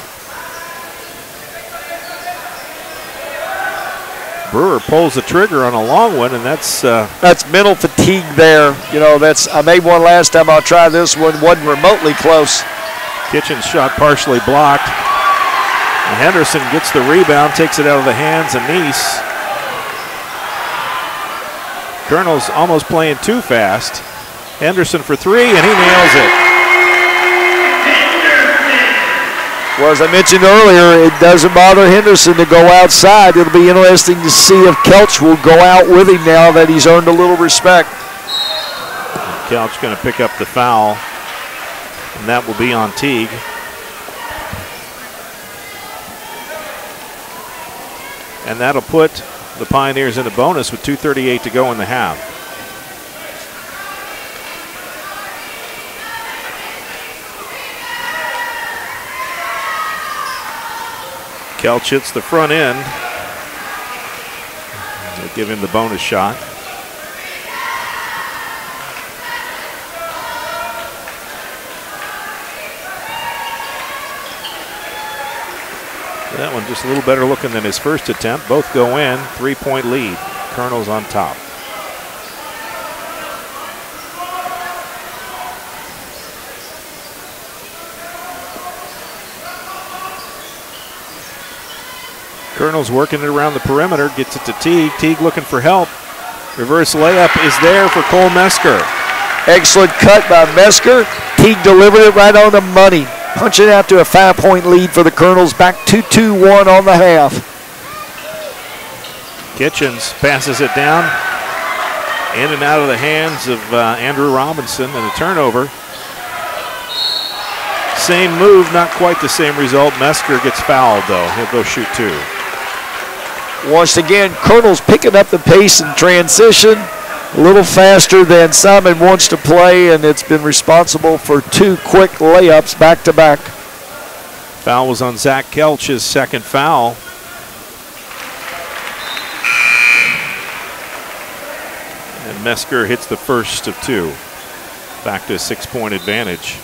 Brewer pulls the trigger on a long one, and that's mental fatigue there. You know, I made one last time. I'll try this one. Wasn't remotely close. Kitchen's shot partially blocked. And Henderson gets the rebound, takes it out of the hands of Neese. Colonel's almost playing too fast. Henderson for 3, and he nails it. Well, as I mentioned earlier, it doesn't bother Henderson to go outside. It'll be interesting to see if Kelch will go out with him now that he's earned a little respect. Kelch going to pick up the foul, and that will be on Teague. And that'll put the Pioneers in a bonus with 2:38 to go in the half. Kelch hits the front end. They'll give him the bonus shot. That one just a little better looking than his first attempt. Both go in. 3-point lead. Colonel's on top. Colonel's working it around the perimeter, gets it to Teague. Teague looking for help. Reverse layup is there for Cole Mesker. Excellent cut by Mesker. Teague delivered it right on the money. Punching out to a 5-point lead for the Colonels. Back 2-2-1 on the half. Kitchens passes it down. In and out of the hands of Andrew Robinson, and a turnover. Same move, not quite the same result. Mesker gets fouled, though. He'll go shoot 2. Once again, Colonel's picking up the pace in transition. A little faster than Simon wants to play, and it's been responsible for 2 quick layups back-to-back. Foul was on Zach Kelch, his second foul. And Mesker hits the first of 2. Back to a 6-point advantage.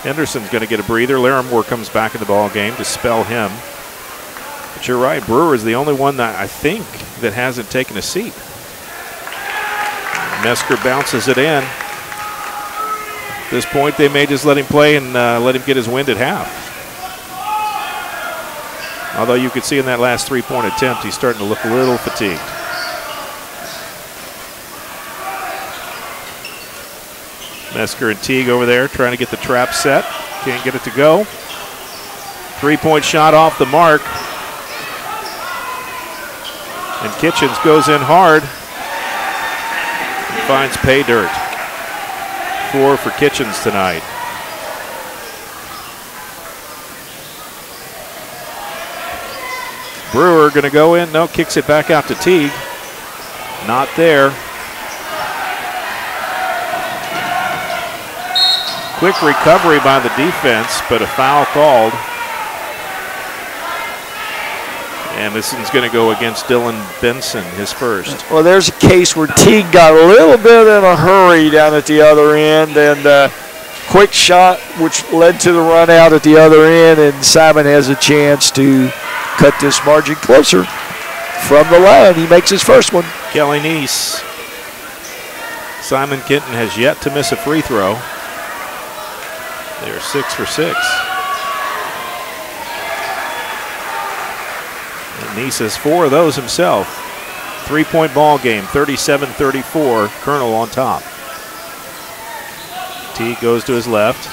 Henderson's going to get a breather. Larimore comes back in the ball game to spell him. But you're right, Brewer is the only one that I think that hasn't taken a seat. Mesker bounces it in. At this point, they may just let him play and let him get his wind at half. Although you could see in that last 3-point attempt, he's starting to look a little fatigued. Mesker and Teague over there trying to get the trap set. Can't get it to go. 3-point shot off the mark. And Kitchens goes in hard. And finds pay dirt. 4 for Kitchens tonight. Brewer going to go in. No, kicks it back out to Teague. Not there. quick recovery by the defense, but a foul called. And this one's going to go against Dylan Benson, his first. Well, there's a case where Teague got a little bit in a hurry down at the other end, and quick shot, which led to the run out at the other end, and Simon has a chance to cut this margin closer from the line. He makes his first one. Kelly Neese. Simon Kenton has yet to miss a free throw. They're 6 for 6. Neese has 4 of those himself. 3-point ball game, 37-34. Colonel on top. Teague goes to his left.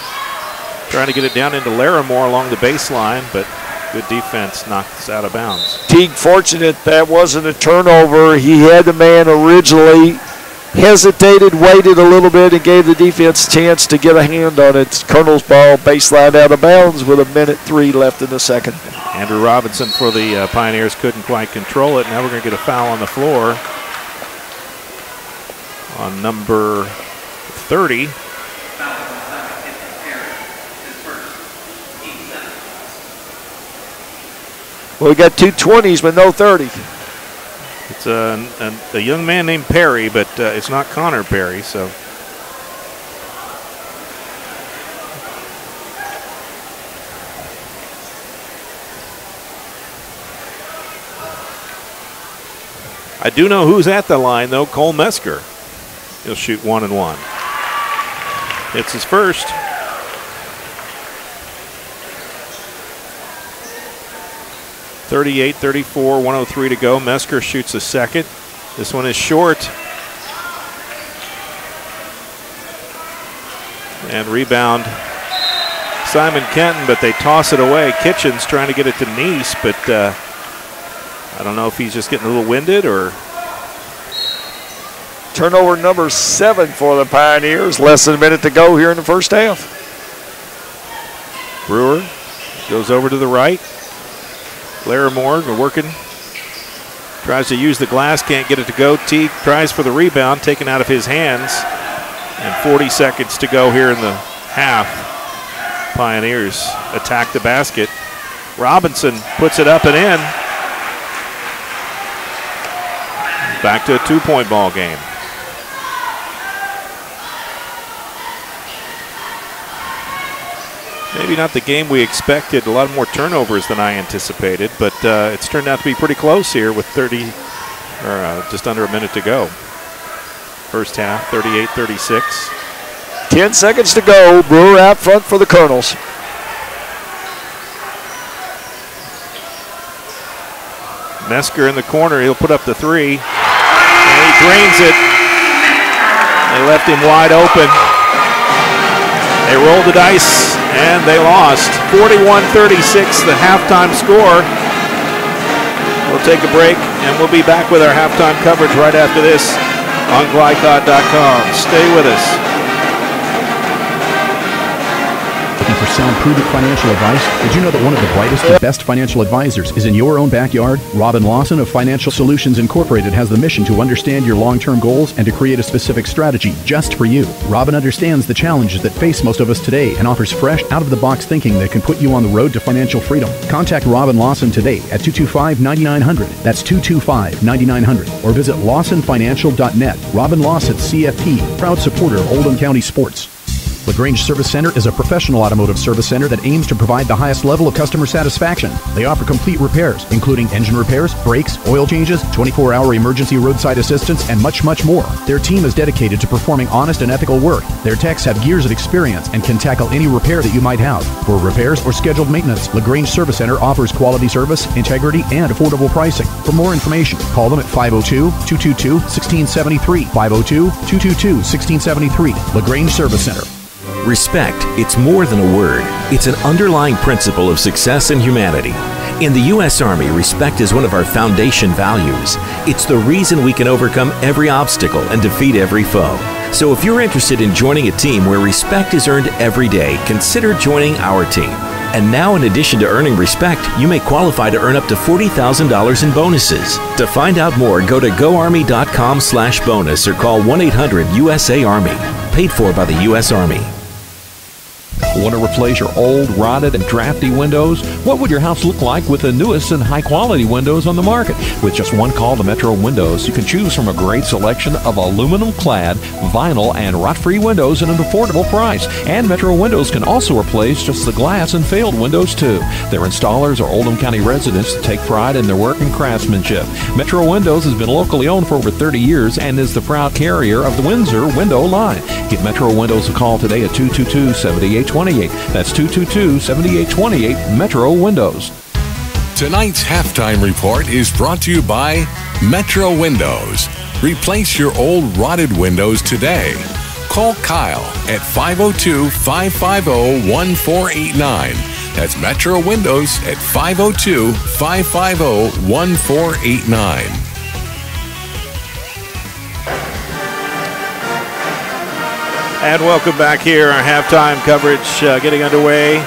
Trying to get it down into Larimore along the baseline, but good defense knocks out of bounds. Teague fortunate that wasn't a turnover. He had the man originally, hesitated, waited a little bit, and gave the defense a chance to get a hand on it. Colonel's ball baseline out of bounds with 1:03 left in the second. Andrew Robinson for the Pioneers couldn't quite control it. Now we're going to get a foul on the floor on number 30. Well, we got 2 20s but no 30. It's a young man named Perry, but it's not Connor Perry, so. I do know who's at the line, though. Cole Mesker. He'll shoot 1 and 1. It's his first. (38-34), 1:03 to go. Mesker shoots a second. This one is short. And rebound, Simon Kenton, but they toss it away. Kitchen's trying to get it to Neese, but I don't know if he's just getting a little winded or. Turnover number 7 for the Pioneers. Less than a minute to go here in the first half. Brewer goes over to the right. Larimore working. Tries to use the glass, can't get it to go. Teague tries for the rebound, taken out of his hands. And 40 seconds to go here in the half. Pioneers attack the basket. Robinson puts it up and in. Back to a 2-point ball game. Maybe not the game we expected. A lot more turnovers than I anticipated, but it's turned out to be pretty close here with just under a minute to go. First half, 38-36. 10 seconds to go. Brewer out front for the Colonels. Mesker in the corner. He'll put up the 3. And he drains it. They left him wide open. They rolled the dice, and they lost. 41-36, the halftime score. We'll take a break, and we'll be back with our halftime coverage right after this on Glycod.com. Stay with us. Looking for sound, prudent financial advice? Did you know that one of the brightest and best financial advisors is in your own backyard? Robin Lawson of Financial Solutions Incorporated has the mission to understand your long-term goals and to create a specific strategy just for you. Robin understands the challenges that face most of us today and offers fresh, out-of-the-box thinking that can put you on the road to financial freedom. Contact Robin Lawson today at 225-9900. That's 225-9900. Or visit lawsonfinancial.net. Robin Lawson, CFP, proud supporter of Oldham County sports. LaGrange Service Center is a professional automotive service center that aims to provide the highest level of customer satisfaction. They offer complete repairs, including engine repairs, brakes, oil changes, 24-hour emergency roadside assistance, and much, much more. Their team is dedicated to performing honest and ethical work. Their techs have years of experience and can tackle any repair that you might have. For repairs or scheduled maintenance, LaGrange Service Center offers quality service, integrity, and affordable pricing. For more information, call them at 502-222-1673. 502-222-1673. LaGrange Service Center. Respect, it's more than a word. It's an underlying principle of success and humanity. In the U.S. Army, respect is one of our foundation values. It's the reason we can overcome every obstacle and defeat every foe. So if you're interested in joining a team where respect is earned every day, consider joining our team. And now, in addition to earning respect, you may qualify to earn up to $40,000 in bonuses. To find out more, go to goarmy.com/bonus or call 1-800-USA-ARMY. Paid for by the U.S. Army. Want to replace your old, rotted, and drafty windows? What would your house look like with the newest and high-quality windows on the market? With just one call to Metro Windows, you can choose from a great selection of aluminum-clad, vinyl, and rot-free windows at an affordable price. And Metro Windows can also replace just the glass and failed windows, too. Their installers are Oldham County residents that take pride in their work and craftsmanship. Metro Windows has been locally owned for over 30 years and is the proud carrier of the Windsor window line. Give Metro Windows a call today at 222-7828. That's 222-7828, Metro Windows. Tonight's halftime report is brought to you by Metro Windows. Replace your old rotted windows today. Call Kyle at 502-550-1489. That's Metro Windows at 502-550-1489. And welcome back here. Our halftime coverage getting underway.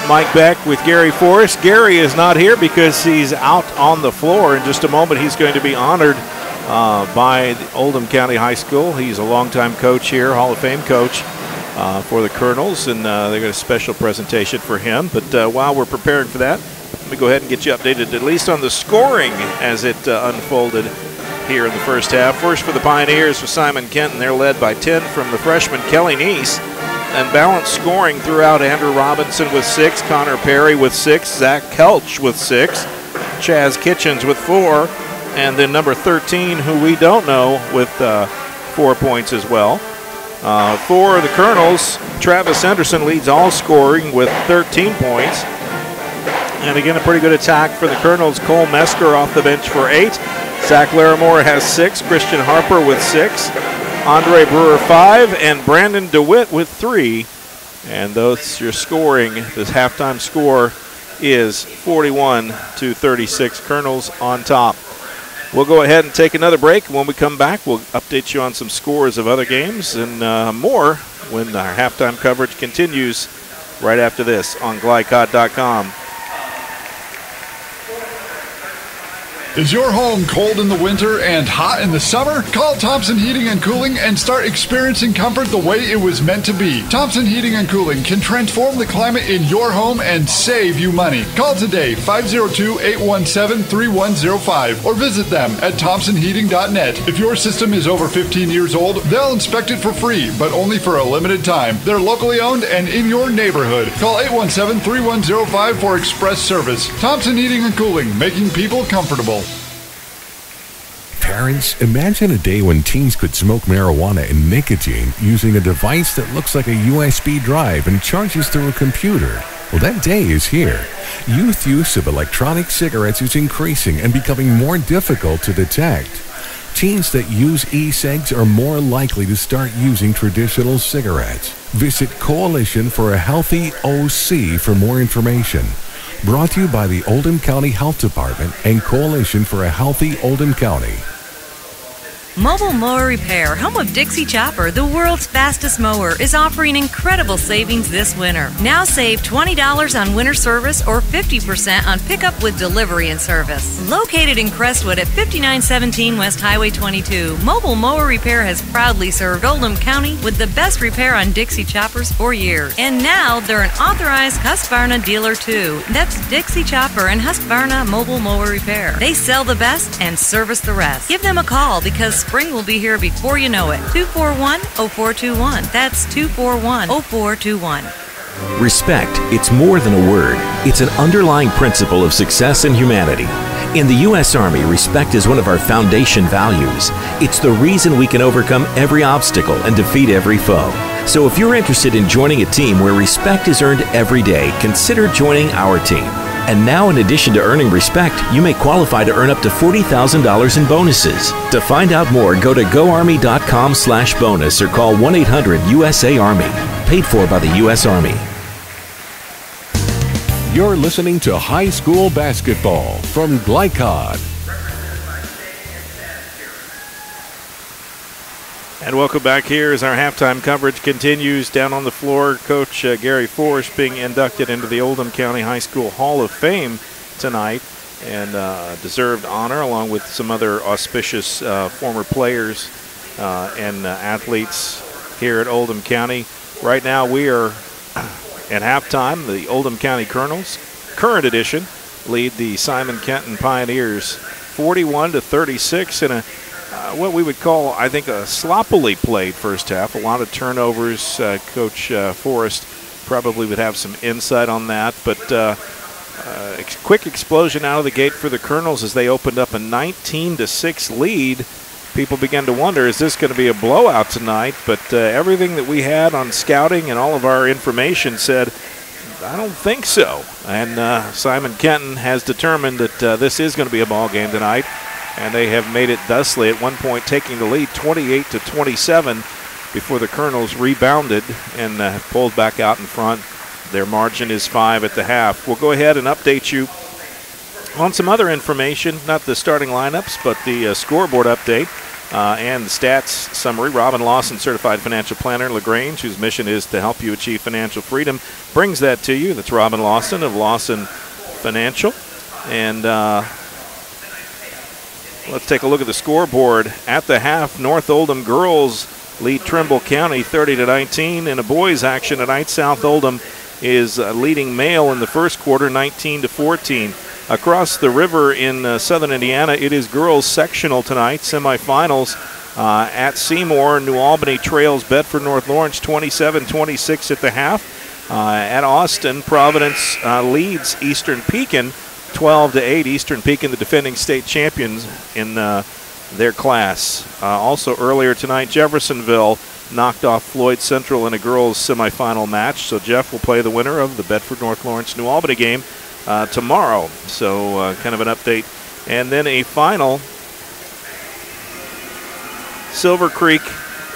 Mike Beck with Gary Forrest. Gary is not here because he's out on the floor. In just a moment, he's going to be honored by Oldham County High School. He's a longtime coach here, Hall of Fame coach for the Colonels, and they got a special presentation for him. But while we're preparing for that, let me go ahead and get you updated at least on the scoring as it unfolded here in the first half. First for the Pioneers, for Simon Kenton. They're led by 10 from the freshman Kelly Neese. And balanced scoring throughout. Andrew Robinson with 6, Connor Perry with 6, Zach Kelch with 6, Chaz Kitchens with 4, and then number 13, who we don't know, with 4 points as well. For the Colonels, Travis Henderson leads all scoring with 13 points. And again, a pretty good attack for the Colonels. Cole Mesker off the bench for 8. Zach Larimore has 6, Christian Harper with 6, Andre Brewer 5, and Brandon DeWitt with 3. And those your scoring. This halftime score is 41-36. Colonels on top. We'll go ahead and take another break. When we come back, we'll update you on some scores of other games and more when our halftime coverage continues right after this on glycod.com. Is your home cold in the winter and hot in the summer? Call Thompson Heating and Cooling and start experiencing comfort the way it was meant to be. Thompson Heating and Cooling can transform the climate in your home and save you money. Call today, 502-817-3105, or visit them at thompsonheating.net. If your system is over 15 years old, they'll inspect it for free, but only for a limited time. They're locally owned and in your neighborhood. Call 817-3105 for express service. Thompson Heating and Cooling, making people comfortable. Parents, imagine a day when teens could smoke marijuana and nicotine using a device that looks like a USB drive and charges through a computer. Well, that day is here. Youth use of electronic cigarettes is increasing and becoming more difficult to detect. Teens that use e-cigs are more likely to start using traditional cigarettes. Visit Coalition for a Healthy OC for more information. Brought to you by the Oldham County Health Department and Coalition for a Healthy Oldham County. Mobile Mower Repair, home of Dixie Chopper, the world's fastest mower, is offering incredible savings this winter. Now save $20 on winter service or 50% on pickup with delivery and service. Located in Crestwood at 5917 West Highway 22, Mobile Mower Repair has proudly served Oldham County with the best repair on Dixie Choppers for years. And now they're an authorized Husqvarna dealer too. That's Dixie Chopper and Husqvarna Mobile Mower Repair. They sell the best and service the rest. Give them a call because spring will be here before you know it. 241-0421. That's 241-0421. Respect, it's more than a word. It's an underlying principle of success and humanity. In the U.S. Army, respect is one of our foundation values. It's the reason we can overcome every obstacle and defeat every foe. So if you're interested in joining a team where respect is earned every day, consider joining our team. And now, in addition to earning respect, you may qualify to earn up to $40,000 in bonuses. To find out more, go to goarmy.com/bonus or call 1-800-USA-ARMY. Paid for by the U.S. Army. You're listening to high school basketball from Glycod. And welcome back here as our halftime coverage continues. Down on the floor, Coach Gary Forrest being inducted into the Oldham County High School Hall of Fame tonight, and deserved honor along with some other auspicious former players and athletes here at Oldham County. Right now we are At halftime, the Oldham County Colonels, current edition, lead the Simon Kenton Pioneers 41-36 in a what we would call, I think, a sloppily played first half. A lot of turnovers. Coach Forrest probably would have some insight on that. But quick explosion out of the gate for the Colonels as they opened up a 19-6 lead. People began to wonder, is this going to be a blowout tonight? But everything that we had on scouting and all of our information said, I don't think so. And Simon Kenton has determined that this is going to be a ball game tonight. And they have made it thusly, at one point taking the lead 28-27 before the Colonels rebounded and pulled back out in front. Their margin is 5 at the half. We'll go ahead and update you on some other information, not the starting lineups, but the scoreboard update and the stats summary. Robin Lawson, Certified Financial Planner in LaGrange, whose mission is to help you achieve financial freedom, brings that to you. That's Robin Lawson of Lawson Financial. And let's take a look at the scoreboard. At the half, North Oldham girls lead Trimble County 30-19. In a boys action tonight, South Oldham is leading male in the first quarter 19-14. Across the river in southern Indiana, it is girls sectional tonight, semifinals at Seymour. New Albany trails Bedford North Lawrence 27-26 at the half. At Austin, Providence leads Eastern Pekin 12-8. Eastern Pekin, the defending state champions in their class. Also earlier tonight, Jeffersonville knocked off Floyd Central in a girls semifinal match. So Jeff will play the winner of the Bedford North Lawrence New Albany game tomorrow. So kind of an update. And then a final. Silver Creek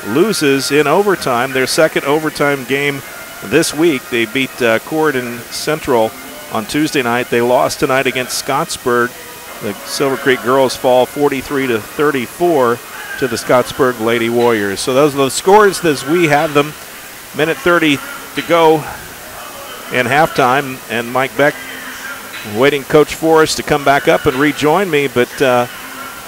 loses in overtime, their second overtime game this week. They beat Corydon Central on Tuesday night. They lost tonight against Scottsburg. The Silver Creek girls fall 43-34 to the Scottsburg Lady Warriors. So those are the scores as we have them. Minute 30 to go in halftime, and Mike Beck waiting Coach Forrest to come back up and rejoin me. But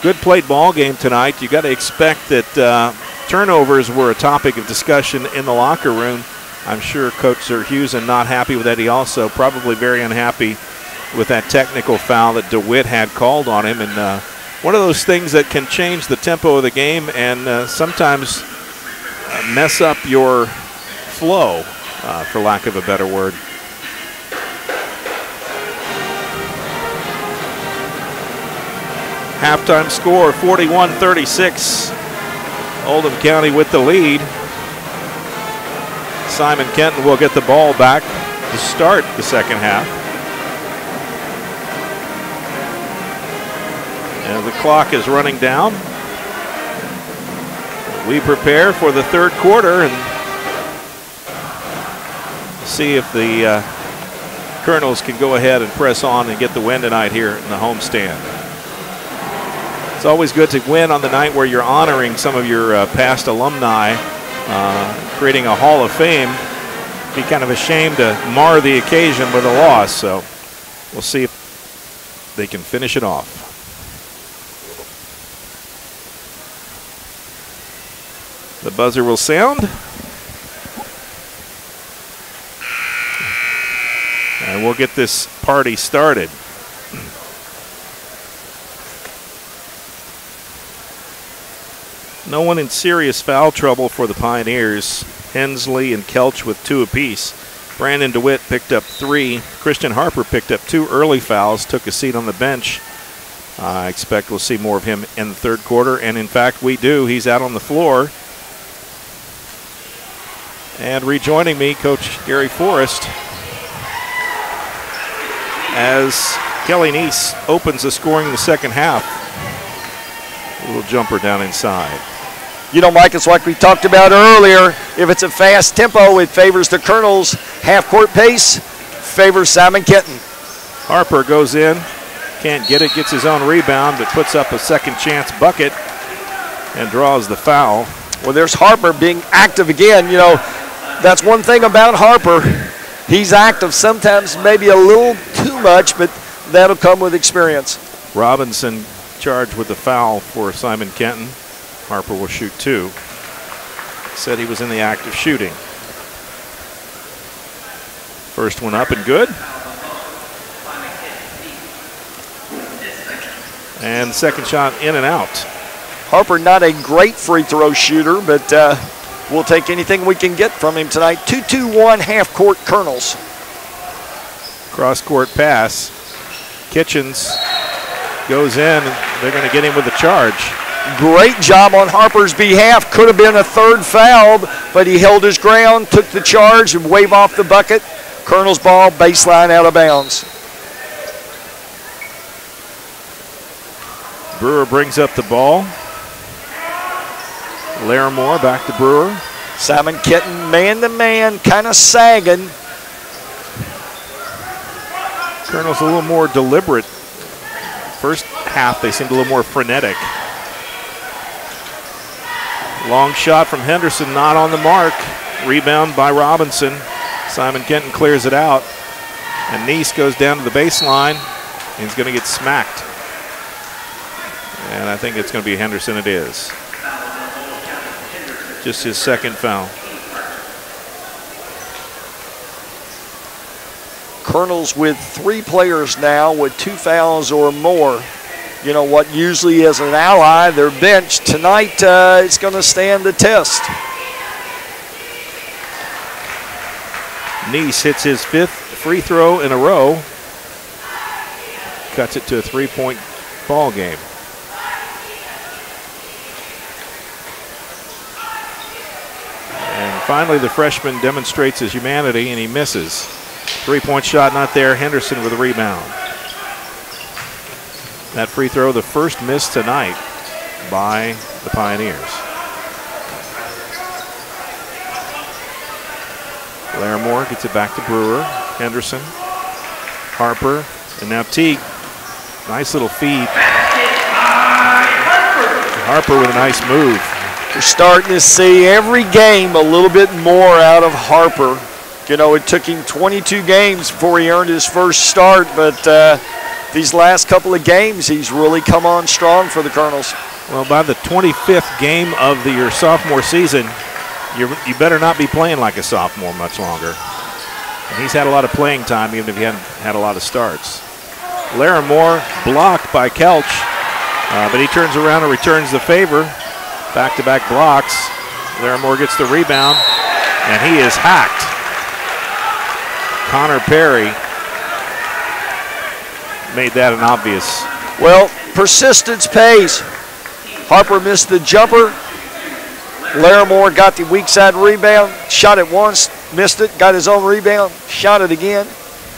good played ball game tonight. You got to expect that turnovers were a topic of discussion in the locker room. I'm sure Coach Zerhusen not happy with that. He also probably very unhappy with that technical foul that DeWitt had called on him. And one of those things that can change the tempo of the game and sometimes mess up your flow, for lack of a better word. Halftime score 41-36. Oldham County with the lead. Simon Kenton will get the ball back to start the second half. And the clock is running down. We prepare for the third quarter and see if the Colonels can go ahead and press on and get the win tonight here in the homestand. It's always good to win on the night where you're honoring some of your past alumni, creating a Hall of Fame. Be kind of a shame to mar the occasion with a loss, so we'll see if they can finish it off. The buzzer will sound. And we'll get this party started. No one in serious foul trouble for the Pioneers. Hensley and Kelch with 2 apiece. Brandon DeWitt picked up 3. Christian Harper picked up 2 early fouls, took a seat on the bench. I expect we'll see more of him in the third quarter, and in fact we do. He's out on the floor. And rejoining me, Coach Gary Forrest, as Kelly Neese opens the scoring in the second half. A little jumper down inside. You know, Mike, it's like we talked about earlier. If it's a fast tempo, it favors the Colonels. Half-court pace favors Simon Kenton. Harper goes in, can't get it, gets his own rebound, but puts up a second chance bucket and draws the foul. Well, there's Harper being active again. You know, that's one thing about Harper. He's active, sometimes maybe a little too much, but that'll come with experience. Robinson charged with the foul for Simon Kenton. Harper will shoot 2. Said he was in the act of shooting. First one up and good. And second shot in and out. Harper, not a great free throw shooter, but we'll take anything we can get from him tonight. 2-2-1 half-court Colonels. Cross-court pass. Kitchens goes in. They're going to get him with a charge. Great job on Harper's behalf. Could have been a third foul, but he held his ground, took the charge, and waved off the bucket. Colonel's ball, baseline out of bounds. Brewer brings up the ball. Larimore back to Brewer. Simon Kenton man-to-man, kind of sagging. Colonel's a little more deliberate. First half, they seemed a little more frenetic. Long shot from Henderson, not on the mark. Rebound by Robinson. Simon Kenton clears it out. And Neese goes down to the baseline. He's going to get smacked. And I think it's going to be Henderson. It is. Just his second foul. Colonels with 3 players now with 2 fouls or more. You know what usually is an ally, their bench. Tonight it's going to stand the test. Neese hits his 5th free throw in a row. Cuts it to a 3-point ball game. And finally the freshman demonstrates his humanity and he misses. 3-point shot not there. Henderson with a rebound. That free throw, the first miss tonight by the Pioneers. Larimore gets it back to Brewer. Henderson, Harper, and now Teague. Nice little feed. Harper with a nice move. We're starting to see every game a little bit more out of Harper. You know, it took him 22 games before he earned his first start, but these last couple of games, he's really come on strong for the Colonels. Well, by the 25th game of your sophomore season, you better not be playing like a sophomore much longer. And he's had a lot of playing time, even if he hadn't had a lot of starts. Larimore blocked by Kelch, but he turns around and returns the favor. Back-to-back blocks. Larimore gets the rebound, and he is hacked. Connor Perry made that an obvious. Well, persistence pays. Harper missed the jumper. Larimore got the weak side rebound, shot it once, missed it, got his own rebound, shot it again,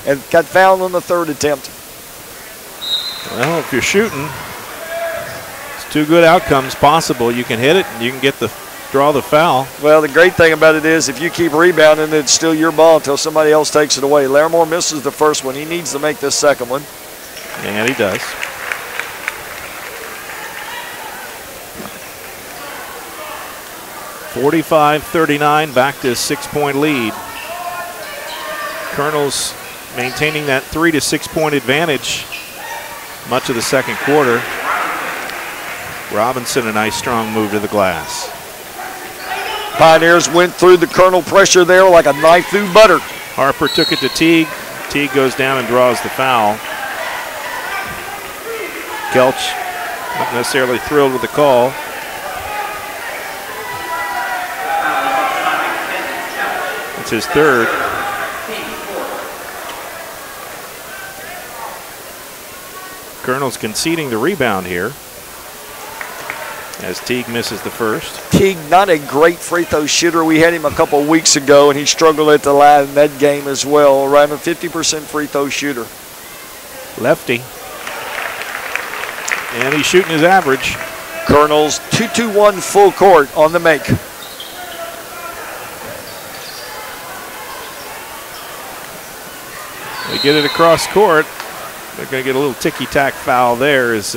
and got fouled on the third attempt. Well, if you're shooting, it's 2 good outcomes possible. You can hit it and you can draw the foul. Well, the great thing about it is if you keep rebounding, it's still your ball until somebody else takes it away. Larimore misses the first one. He needs to make this second one. And he does. (45-39), back to a 6-point lead. Colonels maintaining that 3 to 6 point advantage much of the second quarter. Robinson, a nice strong move to the glass. Pioneers went through the Colonel pressure there like a knife through butter. Harper took it to Teague. Teague goes down and draws the foul. Kelch not necessarily thrilled with the call. It's his third. Colonel's conceding the rebound here as Teague misses the first. Teague, not a great free throw shooter. We had him a couple weeks ago, and he struggled at the line in that game as well. Around a 50% free throw shooter. Lefty. And he's shooting his average. Colonels 2-2-1 full court on the make. They get it across court. They're going to get a little ticky-tack foul there as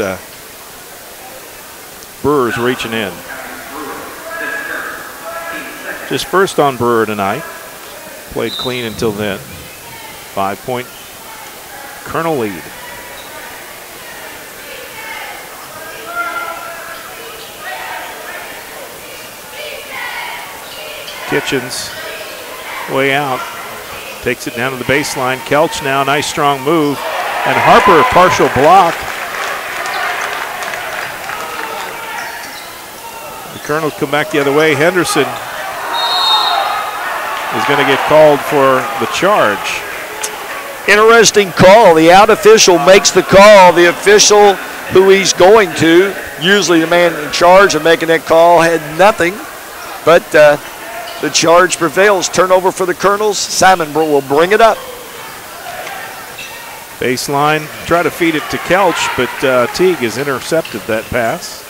Brewer's reaching in. Just first on Brewer tonight. Played clean until then. 5-point Colonel lead. Kitchens way out. Takes it down to the baseline. Kelch now, nice strong move. And Harper, partial block. The Colonels come back the other way. Henderson is going to get called for the charge. Interesting call. The out official makes the call. The official who he's going to, usually the man in charge of making that call, had nothing. But the charge prevails. Turnover for the Colonels. Simon will bring it up. Baseline. Try to feed it to Kelch, but Teague has intercepted that pass.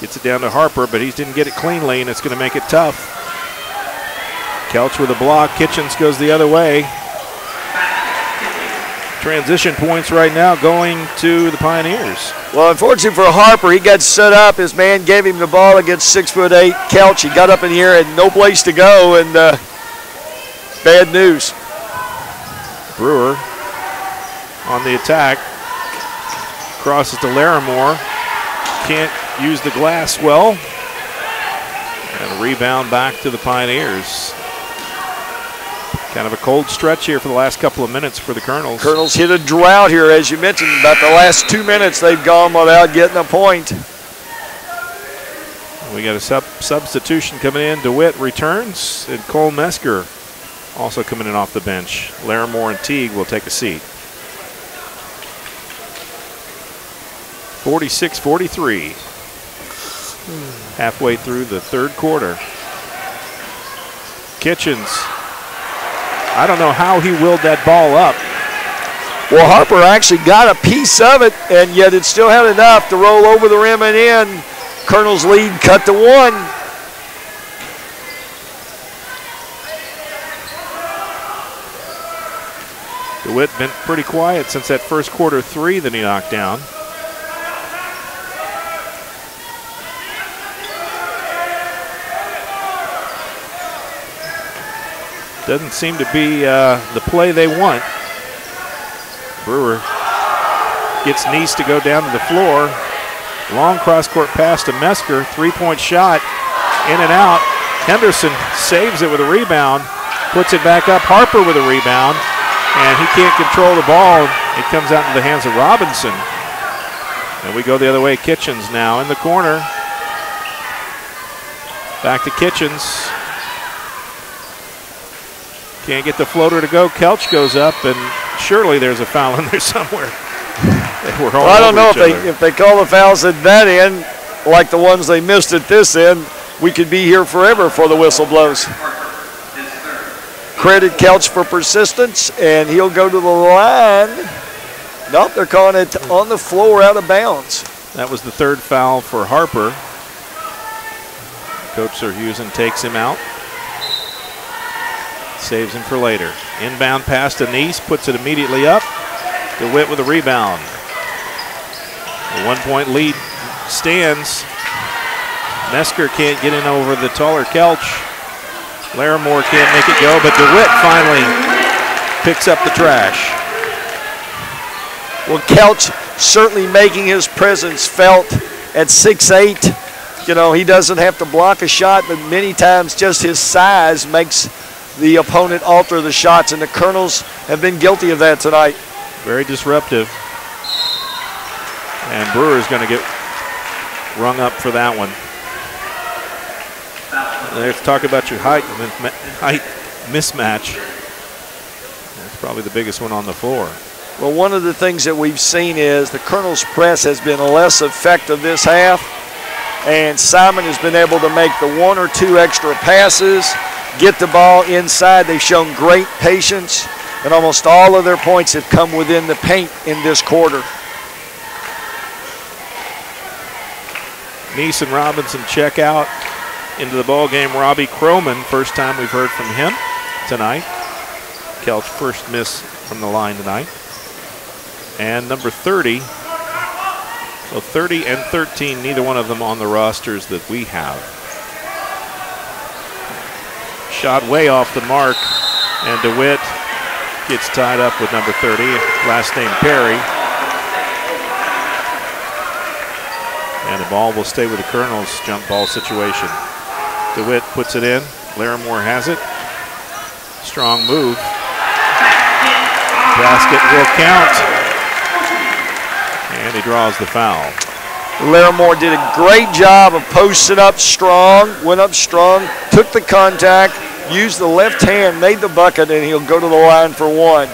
Gets it down to Harper, but he didn't get it cleanly, and it's going to make it tough. Kelch with a block. Kitchens goes the other way. Transition points right now going to the Pioneers. Well, unfortunately for Harper, he got set up. His man gave him the ball against 6'8" Kelch. He got up in the air, had no place to go, and bad news. Brewer on the attack. Crosses to Larimore. Can't use the glass well. And a rebound back to the Pioneers. Kind of a cold stretch here for the last couple of minutes for the Colonels. Colonels hit a drought here, as you mentioned. About the last 2 minutes, they've gone without getting a point. We got a substitution coming in. DeWitt returns, and Cole Mesker also coming in off the bench. Larimore and Teague will take a seat. 46-43. Halfway through the third quarter. Kitchens. I don't know how he willed that ball up. Well, Harper actually got a piece of it, and yet it still had enough to roll over the rim and in. Colonel's lead cut to 1. DeWitt been pretty quiet since that first quarter 3 that he knocked down. Doesn't seem to be the play they want. Brewer gets Neese to go down to the floor. Long cross-court pass to Mesker. Three-point shot. In and out. Henderson saves it with a rebound. Puts it back up. Harper with a rebound. And he can't control the ball. It comes out into the hands of Robinson. And we go the other way. Kitchens now in the corner. Back to Kitchens. Can't get the floater to go. Kelch goes up, and surely there's a foul in there somewhere. Well, I don't know if they call the fouls at that end, like the ones they missed at this end. We could be here forever before the whistle blows. Credit Kelch for persistence, and he'll go to the line. Nope, they're calling it on the floor out of bounds. That was the third foul for Harper. Coach Sirhusen takes him out. Saves him for later. Inbound pass to Neese, puts it immediately up. DeWitt with a rebound. A 1-point lead stands. Mesker can't get in over the taller Kelch. Larimore can't make it go, but DeWitt finally picks up the trash. Well, Kelch certainly making his presence felt at 6'8". You know, he doesn't have to block a shot, but many times just his size makes the opponent alter the shots, and the Colonels have been guilty of that tonight. Very disruptive. And Brewer's going to get rung up for that one. Let's talk about your height mismatch. That's probably the biggest one on the floor. Well, one of the things that we've seen is the Colonels' press has been less effective this half, and Simon has been able to make the 1 or 2 extra passes, get the ball inside. They've shown great patience, and almost all of their points have come within the paint in this quarter. Neese and Robinson check out into the ball game. Robbie Croman, first time we've heard from him tonight. Kelch first miss from the line tonight. And number 30. So 30 and 13, neither one of them on the rosters that we have. Shot way off the mark, and DeWitt gets tied up with number 30, last name Perry. And the ball will stay with the Colonels' jump ball situation. DeWitt puts it in. Larimore has it. Strong move. Basket will count. And he draws the foul. Larimore did a great job of posting up strong, went up strong, took the contact, used the left hand, made the bucket, and he'll go to the line for one.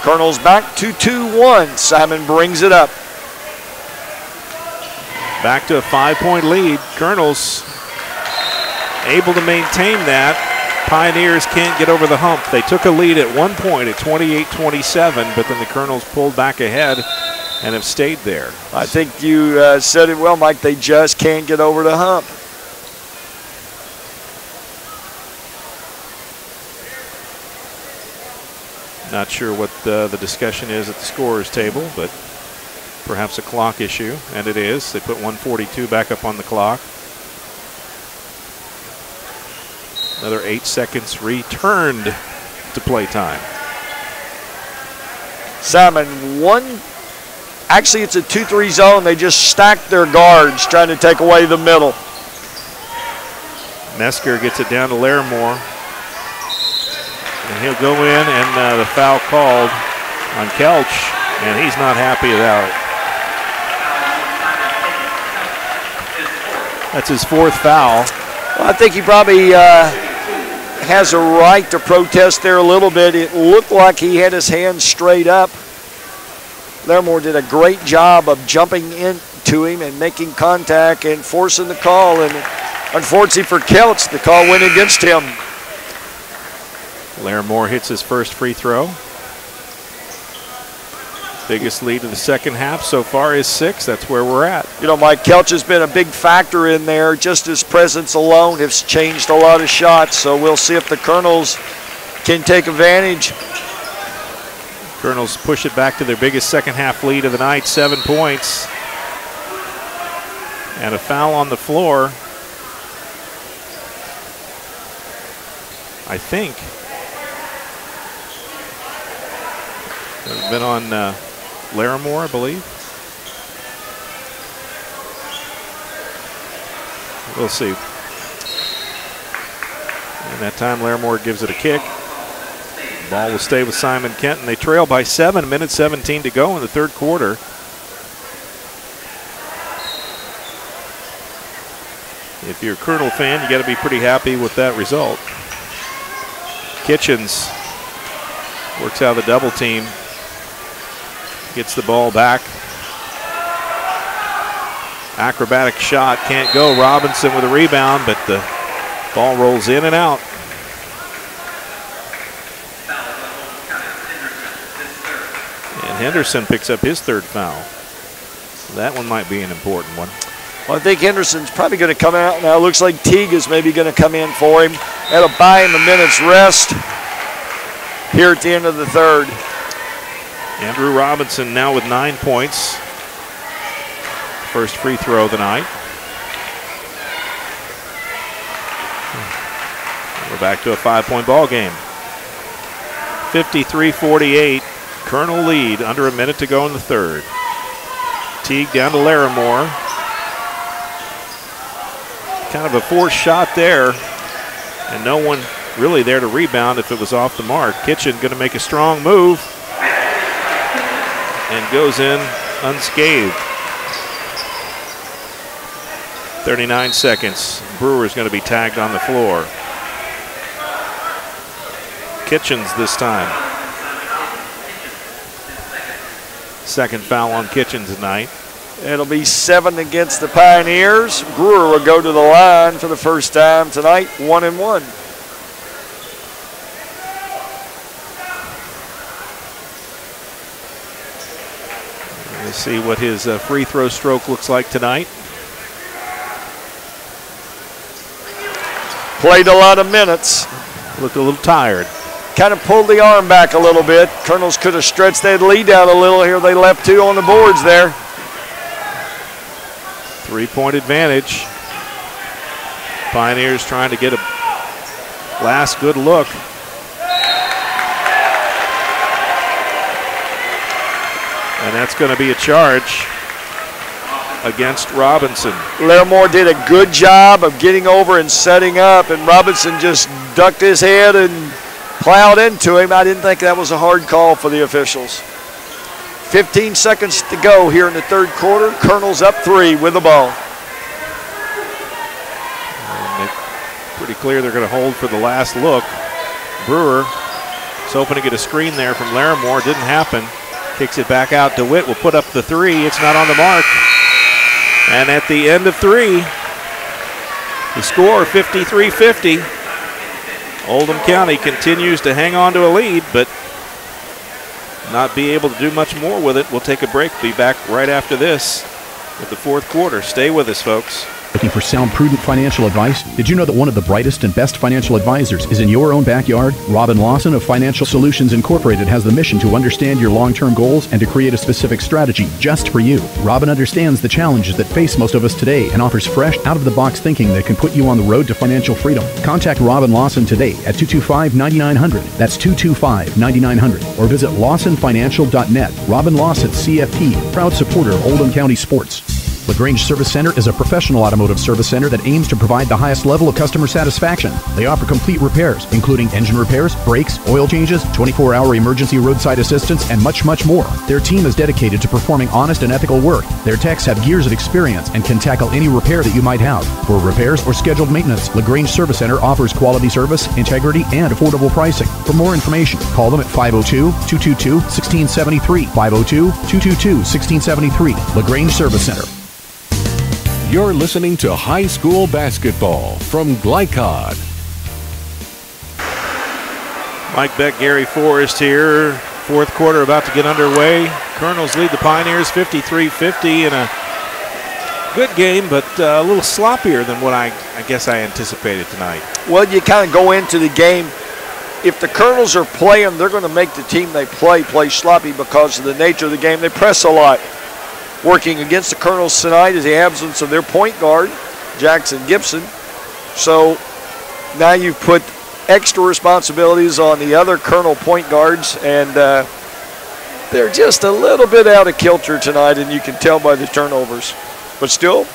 Colonels back to 2-1. Simon brings it up. Back to a 5-point lead. Colonels able to maintain that. Pioneers can't get over the hump. They took a lead at one point at 28-27, but then the Colonels pulled back ahead and have stayed there. I think you said it well, Mike. They just can't get over the hump. Not sure what the discussion is at the scorer's table, but perhaps a clock issue, and it is. They put 1:42 back up on the clock. Another 8 seconds returned to playtime. Simon, actually it's a 2-3 zone. They just stacked their guards trying to take away the middle. Mesker gets it down to Larimore. And he'll go in, and the foul called on Kelch, and he's not happy about it. That's his fourth foul. Well, I think he probably has a right to protest there a little bit. It looked like he had his hands straight up. Larimore did a great job of jumping into him and making contact and forcing the call, and unfortunately for Kelch, the call went against him. Larimore hits his first free throw. Biggest lead of the second half so far is 6. That's where we're at. You know, Mike, Kelch has been a big factor in there. Just his presence alone has changed a lot of shots. So we'll see if the Colonels can take advantage. Colonels push it back to their biggest second half lead of the night, 7 points. And a foul on the floor. I think. It's been on Larimore, I believe. We'll see. And that time Larimore gives it a kick. Ball will stay with Simon Kenton. They trail by 7, minute 17 to go in the third quarter. If you're a Colonel fan, you got to be pretty happy with that result. Kitchens works out of the double team. Gets the ball back. Acrobatic shot, can't go. Robinson with a rebound, but the ball rolls in and out. And Henderson picks up his third foul. That one might be an important one. Well, I think Henderson's probably going to come out now. Looks like Teague is maybe going to come in for him. That'll buy him a minute's rest here at the end of the third. Andrew Robinson now with 9 points. First free throw of the night. We're back to a 5-point ball game. 53-48. Colonel lead, under a minute to go in the third. Teague down to Larimore. Kind of a forced shot there, and no one really there to rebound if it was off the mark. Kitchen going to make a strong move and goes in unscathed. 39 seconds. Brewer's going to be tagged on the floor. Kitchens this time. Second foul on Kitchens tonight. It'll be 7 against the Pioneers. Brewer will go to the line for the first time tonight, 1-1. We'll see what his free throw stroke looks like tonight. Played a lot of minutes. Looked a little tired. Kind of pulled the arm back a little bit. Colonels could have stretched that lead out a little here. They left 2 on the boards there. 3-point advantage. Pioneers trying to get a last good look. And that's going to be a charge. against Robinson. Larimore did a good job of getting over and setting up, and Robinson just ducked his head and plowed into him. I didn't think that was a hard call for the officials. 15 seconds to go here in the third quarter. Colonel's up 3 with the ball. And pretty clear they're going to hold for the last look. Brewer is hoping to get a screen there from Larimore. Didn't happen. Kicks it back out. DeWitt will put up the 3. It's not on the mark. And at the end of 3, the score 53-50. Oldham County continues to hang on to a lead, but not be able to do much more with it. We'll take a break. Be back right after this with the fourth quarter. Stay with us, folks. Looking for sound, prudent financial advice? Did you know that one of the brightest and best financial advisors is in your own backyard? Robin Lawson of Financial Solutions Incorporated has the mission to understand your long-term goals and to create a specific strategy just for you. Robin understands the challenges that face most of us today and offers fresh, out-of-the-box thinking that can put you on the road to financial freedom. Contact Robin Lawson today at 225-9900. That's 225-9900. Or visit lawsonfinancial.net. Robin Lawson, CFP, proud supporter of Oldham County sports. LaGrange Service Center is a professional automotive service center that aims to provide the highest level of customer satisfaction. They offer complete repairs, including engine repairs, brakes, oil changes, 24-hour emergency roadside assistance, and much, much more. Their team is dedicated to performing honest and ethical work. Their techs have years of experience and can tackle any repair that you might have. For repairs or scheduled maintenance, LaGrange Service Center offers quality service, integrity, and affordable pricing. For more information, call them at 502-222-1673. 502-222-1673. LaGrange Service Center. You're listening to high school basketball from Glycod. Mike Beck, Gary Forrest here. Fourth quarter about to get underway. Colonels lead the Pioneers 53-50 in a good game, but a little sloppier than what I guess I anticipated tonight. Well, you kind of go into the game. If the Colonels are playing, they're going to make the team they play sloppy because of the nature of the game. They press a lot. Working against the Colonels tonight is the absence of their point guard, Jackson Gibson. So now you've put extra responsibilities on the other Colonel point guards, and they're just a little bit out of kilter tonight, and you can tell by the turnovers. But still,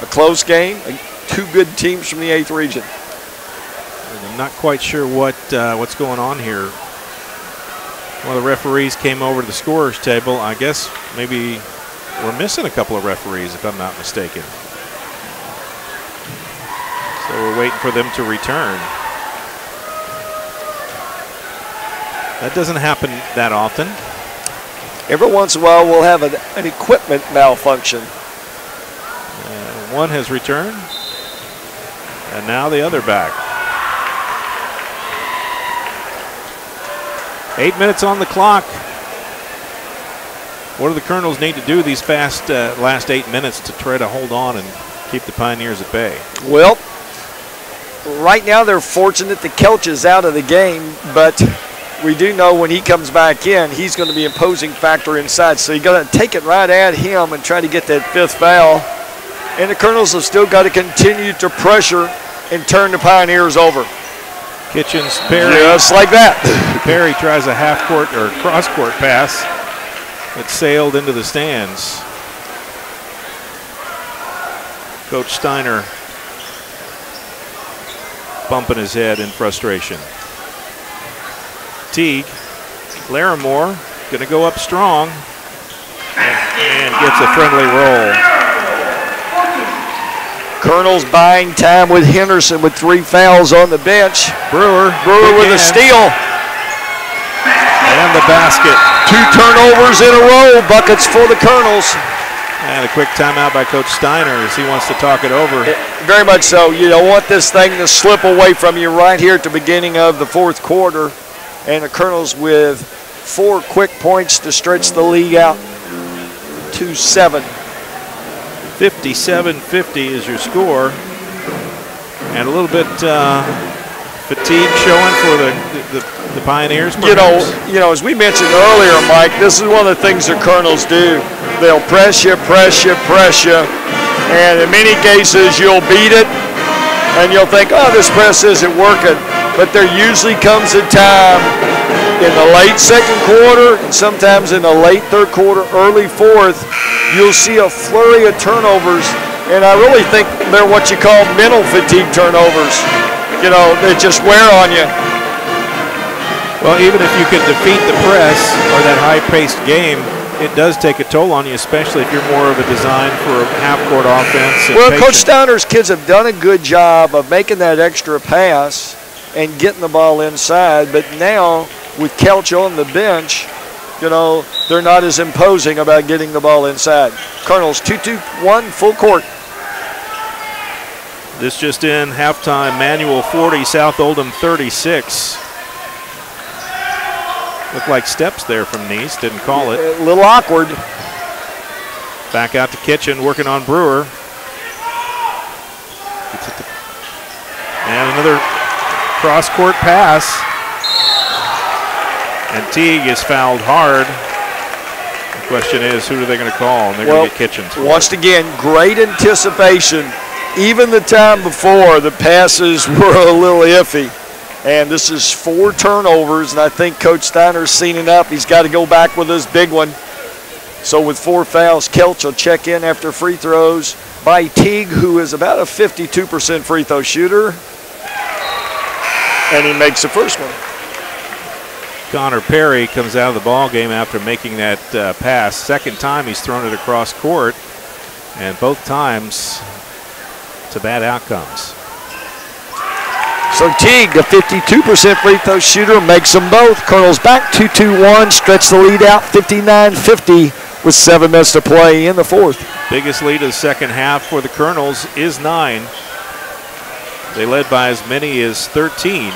a close game, two good teams from the 8th region. And I'm not quite sure what's going on here. One of the referees came over to the scorer's table. I guess maybe we're missing a couple of referees, if I'm not mistaken. So we're waiting for them to return. That doesn't happen that often. Every once in a while, we'll have an equipment malfunction. One has returned, and now the other back. 8 minutes on the clock. What do the Colonels need to do these last 8 minutes to try to hold on and keep the Pioneers at bay? Well, right now they're fortunate that Kelch is out of the game, but we do know when he comes back in, he's going to be an imposing factor inside. So you got to take it right at him and try to get that 5th foul. And the Colonels have still got to continue to pressure and turn the Pioneers over. Kitchens, Perry. Just like that. Perry tries a half-court or cross-court pass that sailed into the stands. Coach Steiner bumping his head in frustration. Teague, Larimore going to go up strong and gets a friendly roll. Colonels buying time with Henderson with 3 fouls on the bench. Brewer with a steal. And the basket. 2 turnovers in a row, buckets for the Colonels. And a quick timeout by Coach Steiner as he wants to talk it over. Very much so. You don't want this thing to slip away from you right here at the beginning of the fourth quarter. And the Colonels with 4 quick points to stretch the lead out to 7. 57-50 is your score. And a little bit fatigue showing for the Pioneers. You know, as we mentioned earlier, Mike, this is one of the things the Colonels do. They'll press you, and in many cases you'll beat it, and you'll think, oh, this press isn't working. But there usually comes a time in the late second quarter and sometimes in the late third quarter, early fourth, you'll see a flurry of turnovers. And I really think they're what you call mental fatigue turnovers. You know, they just wear on you. Well, even if you can defeat the press or that high-paced game, it does take a toll on you, especially if you're more of a design for half-court offense. Well, Coach Steiner's kids have done a good job of making that extra pass and getting the ball inside. But now, with Kelch on the bench, you know, they're not as imposing about getting the ball inside. Colonels 2-2-1, full court. This just in, halftime, Manual 40, South Oldham 36. Looked like steps there from Neese, didn't call it. A little awkward. Back out to Kitchen, working on Brewer. And another cross-court pass. And Teague is fouled hard. The question is, who are they going to call? And they're going to get Kitchens. Once again, great anticipation. Even the time before, the passes were a little iffy. And this is 4 turnovers, and I think Coach Steiner's seen it up. He's got to go back with his big one. So with 4 fouls, Kelch will check in after free throws by Teague, who is about a 52% free throw shooter. And he makes the first one. Connor Perry comes out of the ball game after making that pass. Second time he's thrown it across court, and both times to bad outcomes. So Teague, a 52% free throw shooter, makes them both. Colonels back 2-2-1, stretch the lead out 59-50 with 7 minutes to play in the fourth. Biggest lead of the second half for the Colonels is 9. They led by as many as 13.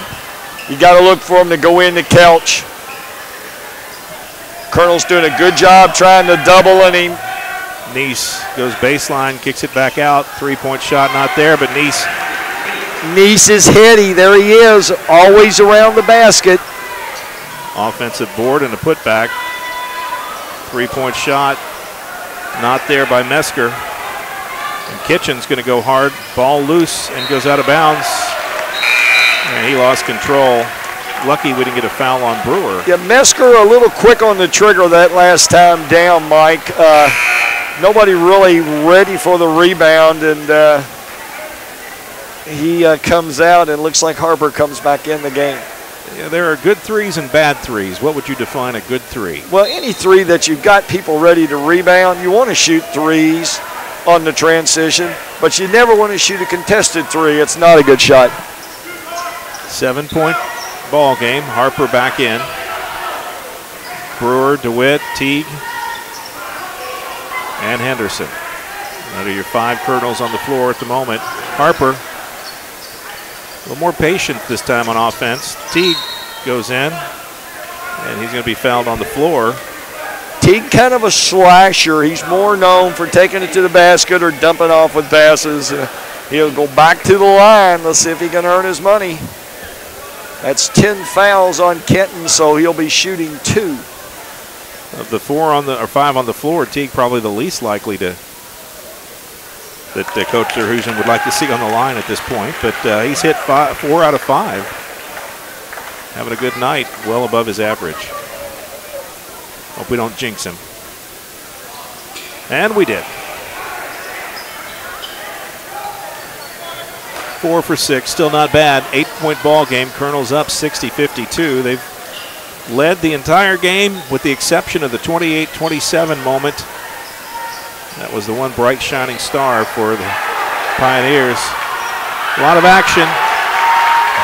You got to look for them to go into Kelch. Colonel's doing a good job trying to double him. Neese goes baseline, kicks it back out. 3-point shot not there, but Neese is heady. There he is, always around the basket. Offensive board and a putback. 3-point shot not there by Mesker. And Kitchen's going to go hard. Ball loose and goes out of bounds. And he lost control. Lucky we didn't get a foul on Brewer. Yeah, Mesker a little quick on the trigger that last time down, Mike. Nobody really ready for the rebound, and he comes out and looks like Harper comes back in the game. Yeah, there are good threes and bad threes. What would you define a good three? Well, any three that you've got people ready to rebound. You want to shoot threes on the transition, but you never want to shoot a contested three. It's not a good shot. 7-point ball game. Harper back in. Brewer, DeWitt, Teague, and Henderson. Those are your 5 Colonels on the floor at the moment. Harper, a little more patient this time on offense. Teague goes in, and he's going to be fouled on the floor. Teague kind of a slasher. He's more known for taking it to the basket or dumping off with passes. He'll go back to the line. Let's see if he can earn his money. That's 10 fouls on Kenton, so he'll be shooting 2. Of the 5 on the floor, Teague probably the least likely that Coach Terhusen would like to see on the line at this point. But he's hit 4 out of 5. Having a good night, well above his average. Hope we don't jinx him. And we did. 4 for 6, still not bad. 8-point ball game. Colonels up 60-52. They've led the entire game with the exception of the 28-27 moment. That was the one bright shining star for the Pioneers. A lot of action.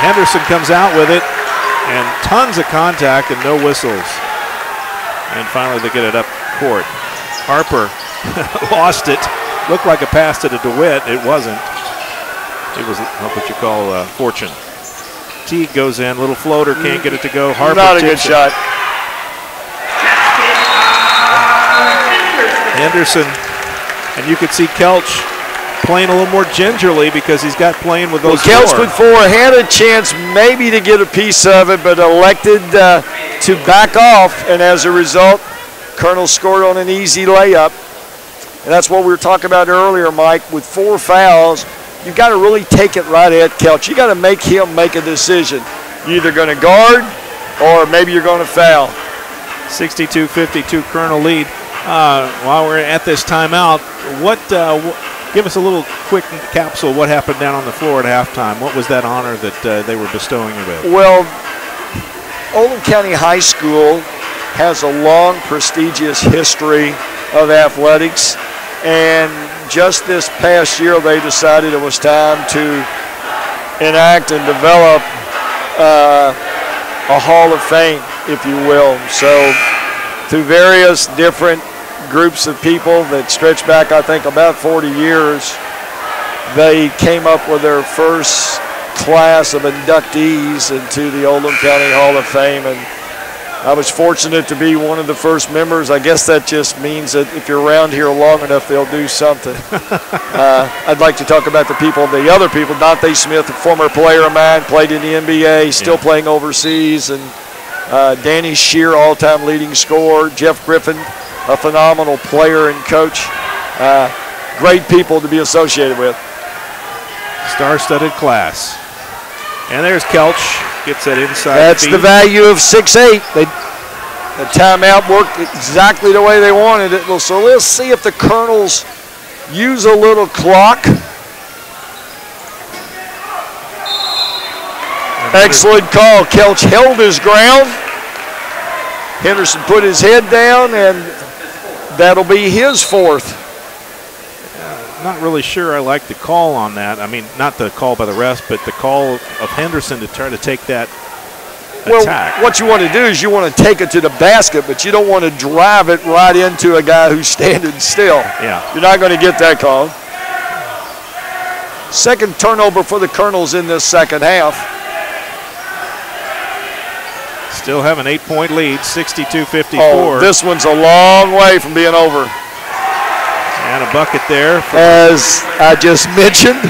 Henderson comes out with it, and tons of contact and no whistles. And finally they get it up court. Harper lost it. Looked like a pass to the DeWitt. It wasn't. It was what you call fortune. Teague goes in, little floater, can't get it to go. Harper not a good shot. Henderson, and you could see Kelch playing a little more gingerly because he's got playing with those. Well, Kelch with 4 had a chance maybe to get a piece of it, but elected to back off, and as a result, Colonel scored on an easy layup. And that's what we were talking about earlier, Mike. With 4 fouls, you've got to really take it right at Kelch. You got to make him make a decision. You're either going to guard or maybe you're going to foul. 62-52 Colonel lead. While we're at this timeout, give us a little quick capsule. What happened down on the floor at halftime? What was that honor that they were bestowing you with? Well, Oldham County High School has a long, prestigious history of athletics, and just this past year they decided it was time to enact and develop a Hall of Fame, if you will. So through various different groups of people that stretch back, I think, about 40 years, they came up with their first class of inductees into the Oldham County Hall of Fame, and I was fortunate to be one of the first members. I guess that just means that if you're around here long enough, they'll do something. I'd like to talk about the other people. Dante Smith, a former player of mine, played in the NBA, still playing overseas, and Danny Shear, all-time leading scorer. Jeff Griffin, a phenomenal player and coach. Great people to be associated with. Star-studded class. And there's Kelch, gets that inside. That's the value of 6'8". The timeout worked exactly the way they wanted it. So let's see if the Colonels use a little clock. Excellent call. Kelch held his ground. Henderson put his head down, and that'll be his fourth. Not really sure I like the call on that. I mean, not the call by the refs, but the call of Henderson to try to take that attack. What you want to do is you want to take it to the basket, but you don't want to drive it right into a guy who's standing still. Yeah. You're not going to get that call. Second turnover for the Colonels in this second half. Still have an 8-point lead, 62-54. Oh, this one's a long way from being over. And a bucket there. As I just mentioned.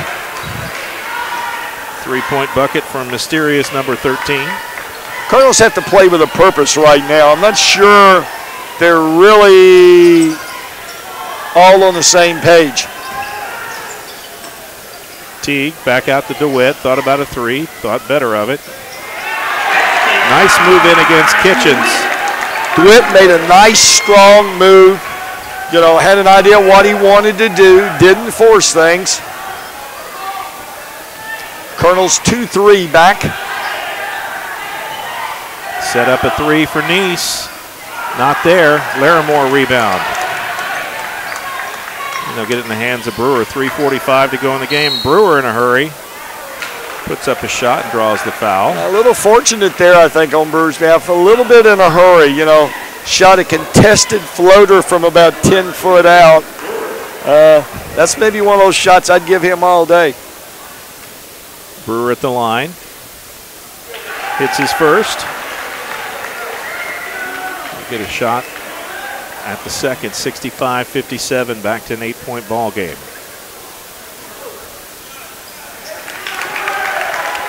3-point bucket from mysterious number 13. Colonels have to play with a purpose right now. I'm not sure they're really all on the same page. Teague back out to DeWitt. Thought about a three. Thought better of it. Nice move in against Kitchens. DeWitt made a nice, strong move. You know, had an idea what he wanted to do, didn't force things. Colonels 2-3 back. Set up a three for Nice. Not there. Larimore rebound. And they'll get it in the hands of Brewer. 3:45 to go in the game. Brewer in a hurry. Puts up a shot and draws the foul. A little fortunate there, I think, on Brewer's behalf. A little bit in a hurry, you know. Shot a contested floater from about 10 foot out. That's maybe one of those shots I'd give him all day. Brewer at the line. Hits his first. Get a shot at the second. 65-57, back to an 8-point ball game.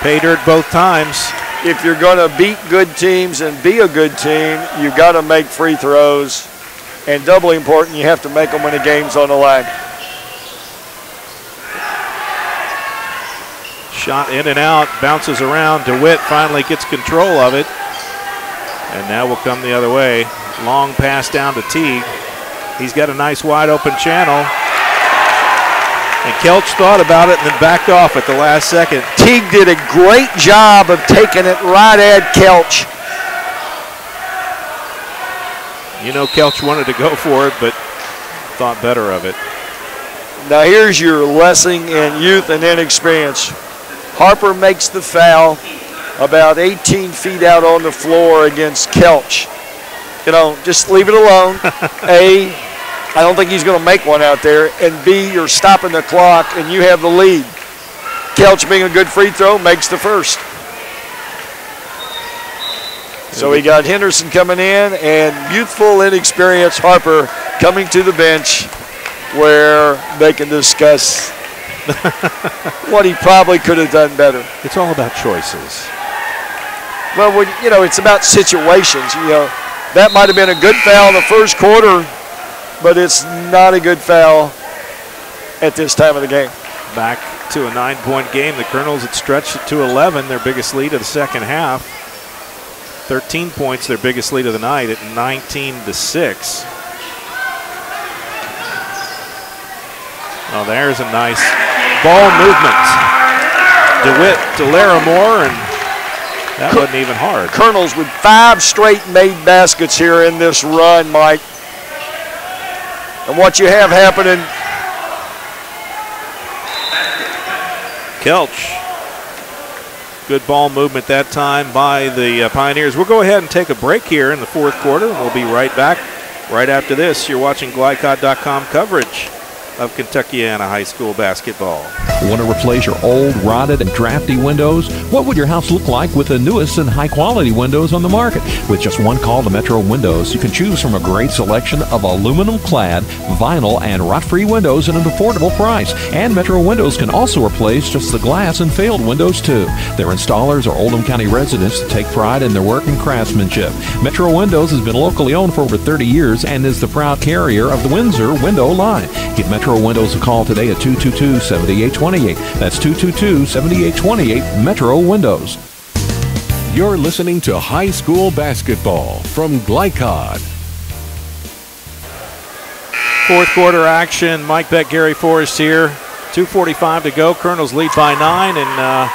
Pay dirt both times. If you're going to beat good teams and be a good team, you got to make free throws. And doubly important, you have to make them when the game's on the line. Shot in and out, bounces around. DeWitt finally gets control of it. And now will come the other way. Long pass down to Teague. He's got a nice wide open channel. And Kelch thought about it and then backed off at the last second. Teague did a great job of taking it right at Kelch. You know Kelch wanted to go for it, but thought better of it. Now here's your lesson in youth and inexperience. Harper makes the foul about 18 feet out on the floor against Kelch. You know, just leave it alone. A, I don't think he's going to make one out there. And B, you're stopping the clock and you have the lead. Kelch, being a good free throw, makes the first. So we got Henderson coming in and youthful, inexperienced Harper coming to the bench where they can discuss what he probably could have done better. It's all about choices. Well, you know, it's about situations. You know, that might have been a good foul in the first quarter, but it's not a good foul at this time of the game. Back to a 9-point game. The Colonels had stretched it to 11, their biggest lead of the second half. 13 points, their biggest lead of the night at 19-6. Oh, there's a nice ball movement. DeWitt to Larimore, and that wasn't even hard. Colonels with 5 straight made baskets here in this run, Mike. And what you have happening. Kelch. Good ball movement that time by the Pioneers. We'll go ahead and take a break here in the fourth quarter. We'll be right back right after this. You're watching Glycod.com coverage of Kentuckiana High School basketball. Want to replace your old, rotted, and drafty windows? What would your house look like with the newest and high-quality windows on the market? With just one call to Metro Windows, you can choose from a great selection of aluminum-clad, vinyl, and rot-free windows at an affordable price. And Metro Windows can also replace just the glass and failed windows, too. Their installers are Oldham County residents that take pride in their work and craftsmanship. Metro Windows has been locally owned for over 30 years and is the proud carrier of the Windsor window line. Give Metro Windows a call today at 222-7828. That's 222-7828, Metro Windows. You're listening to high school basketball from Glycod. Fourth quarter action. Mike Beck, Gary Forrest here. 2:45 to go. Colonels lead by 9, and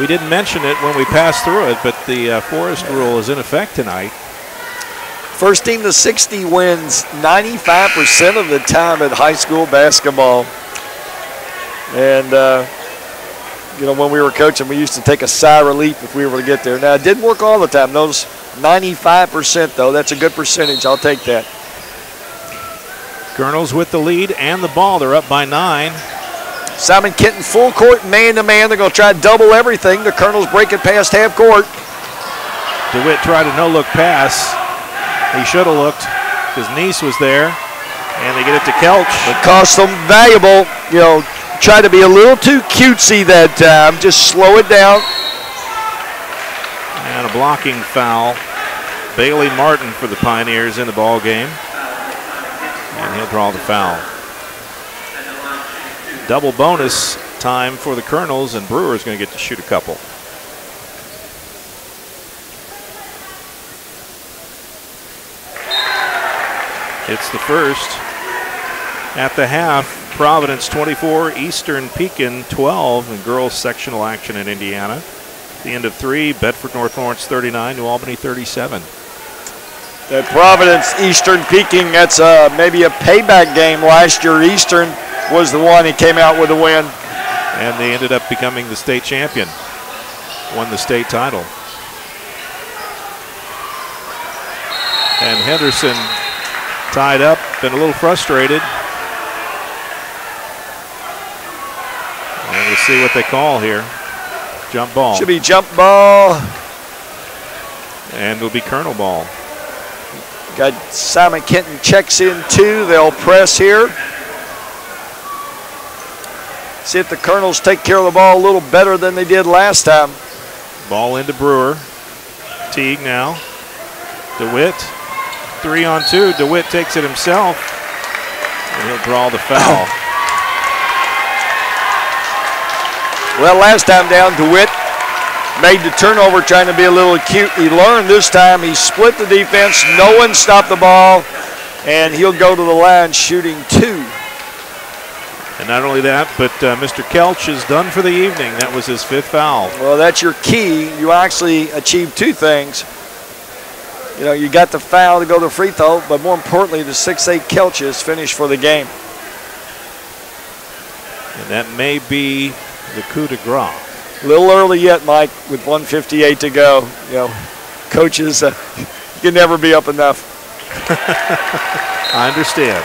we didn't mention it when we passed through it, but the Forrest rule is in effect tonight. First team to 60 wins 95% of the time at high school basketball. And, when we were coaching, we used to take a sigh of relief if we were to get there. Now, it didn't work all the time. Those 95%, though, that's a good percentage. I'll take that. Colonels with the lead and the ball. They're up by 9. Simon Kenton full court, man-to-man. They're going to try to double everything. The Colonels break it past half court. DeWitt tried a no-look pass. He should have looked because Nice was there, and they get it to Kelch. It cost them valuable. Try to be a little too cutesy that time. Just slow it down. And a blocking foul. Bailey Martin for the Pioneers in the ball game, and he'll draw the foul. Double bonus time for the Colonels, and Brewer's going to get to shoot a couple. It's the first. At the half, Providence 24, Eastern Pekin 12 in girls sectional action in Indiana. At the end of 3, Bedford North Lawrence 39, New Albany 37. That Providence Eastern Pekin, that's maybe a payback game. Last year, Eastern was the one that came out with a win. And they ended up becoming the state champion. Won the state title. And Henderson tied up, been a little frustrated. And we'll see what they call here. Jump ball. Should be jump ball. And it'll be Colonel ball. Got Simon Kenton checks in 2. They'll press here. See if the Colonels take care of the ball a little better than they did last time. Ball into Brewer. Teague now. DeWitt. 3-on-2. DeWitt takes it himself. And he'll draw the foul. Well, last time down, DeWitt made the turnover trying to be a little cute. He learned this time. He split the defense. No one stopped the ball. And he'll go to the line shooting 2. And not only that, but Mr. Kelch is done for the evening. That was his 5th foul. Well, that's your key. You actually achieved 2 things. You got the foul to go to the free throw, but more importantly, the 6'8" Kelch is finished for the game. And that may be the coup de grace. A little early yet, Mike, with 1:58 to go. Coaches, you can never be up enough. I understand.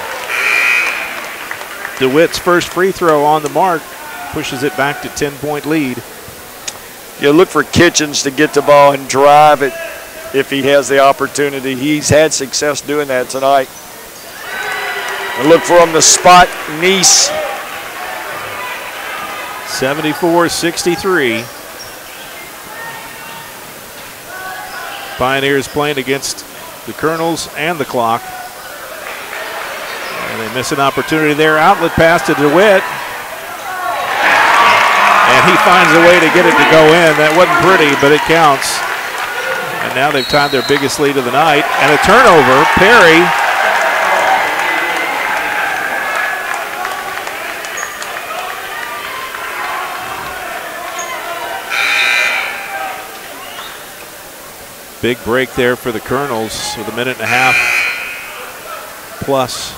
DeWitt's first free throw on the mark pushes it back to 10-point lead. Look for Kitchens to get the ball and drive it if he has the opportunity. He's had success doing that tonight. And look for him to spot Nice. 74-63. Pioneers playing against the Colonels and the clock. And they miss an opportunity there. Outlet pass to DeWitt. And he finds a way to get it to go in. That wasn't pretty, but it counts. And And now they've tied their biggest lead of the night. And a turnover. Perry. Big break there for the Colonels with a minute and a half plus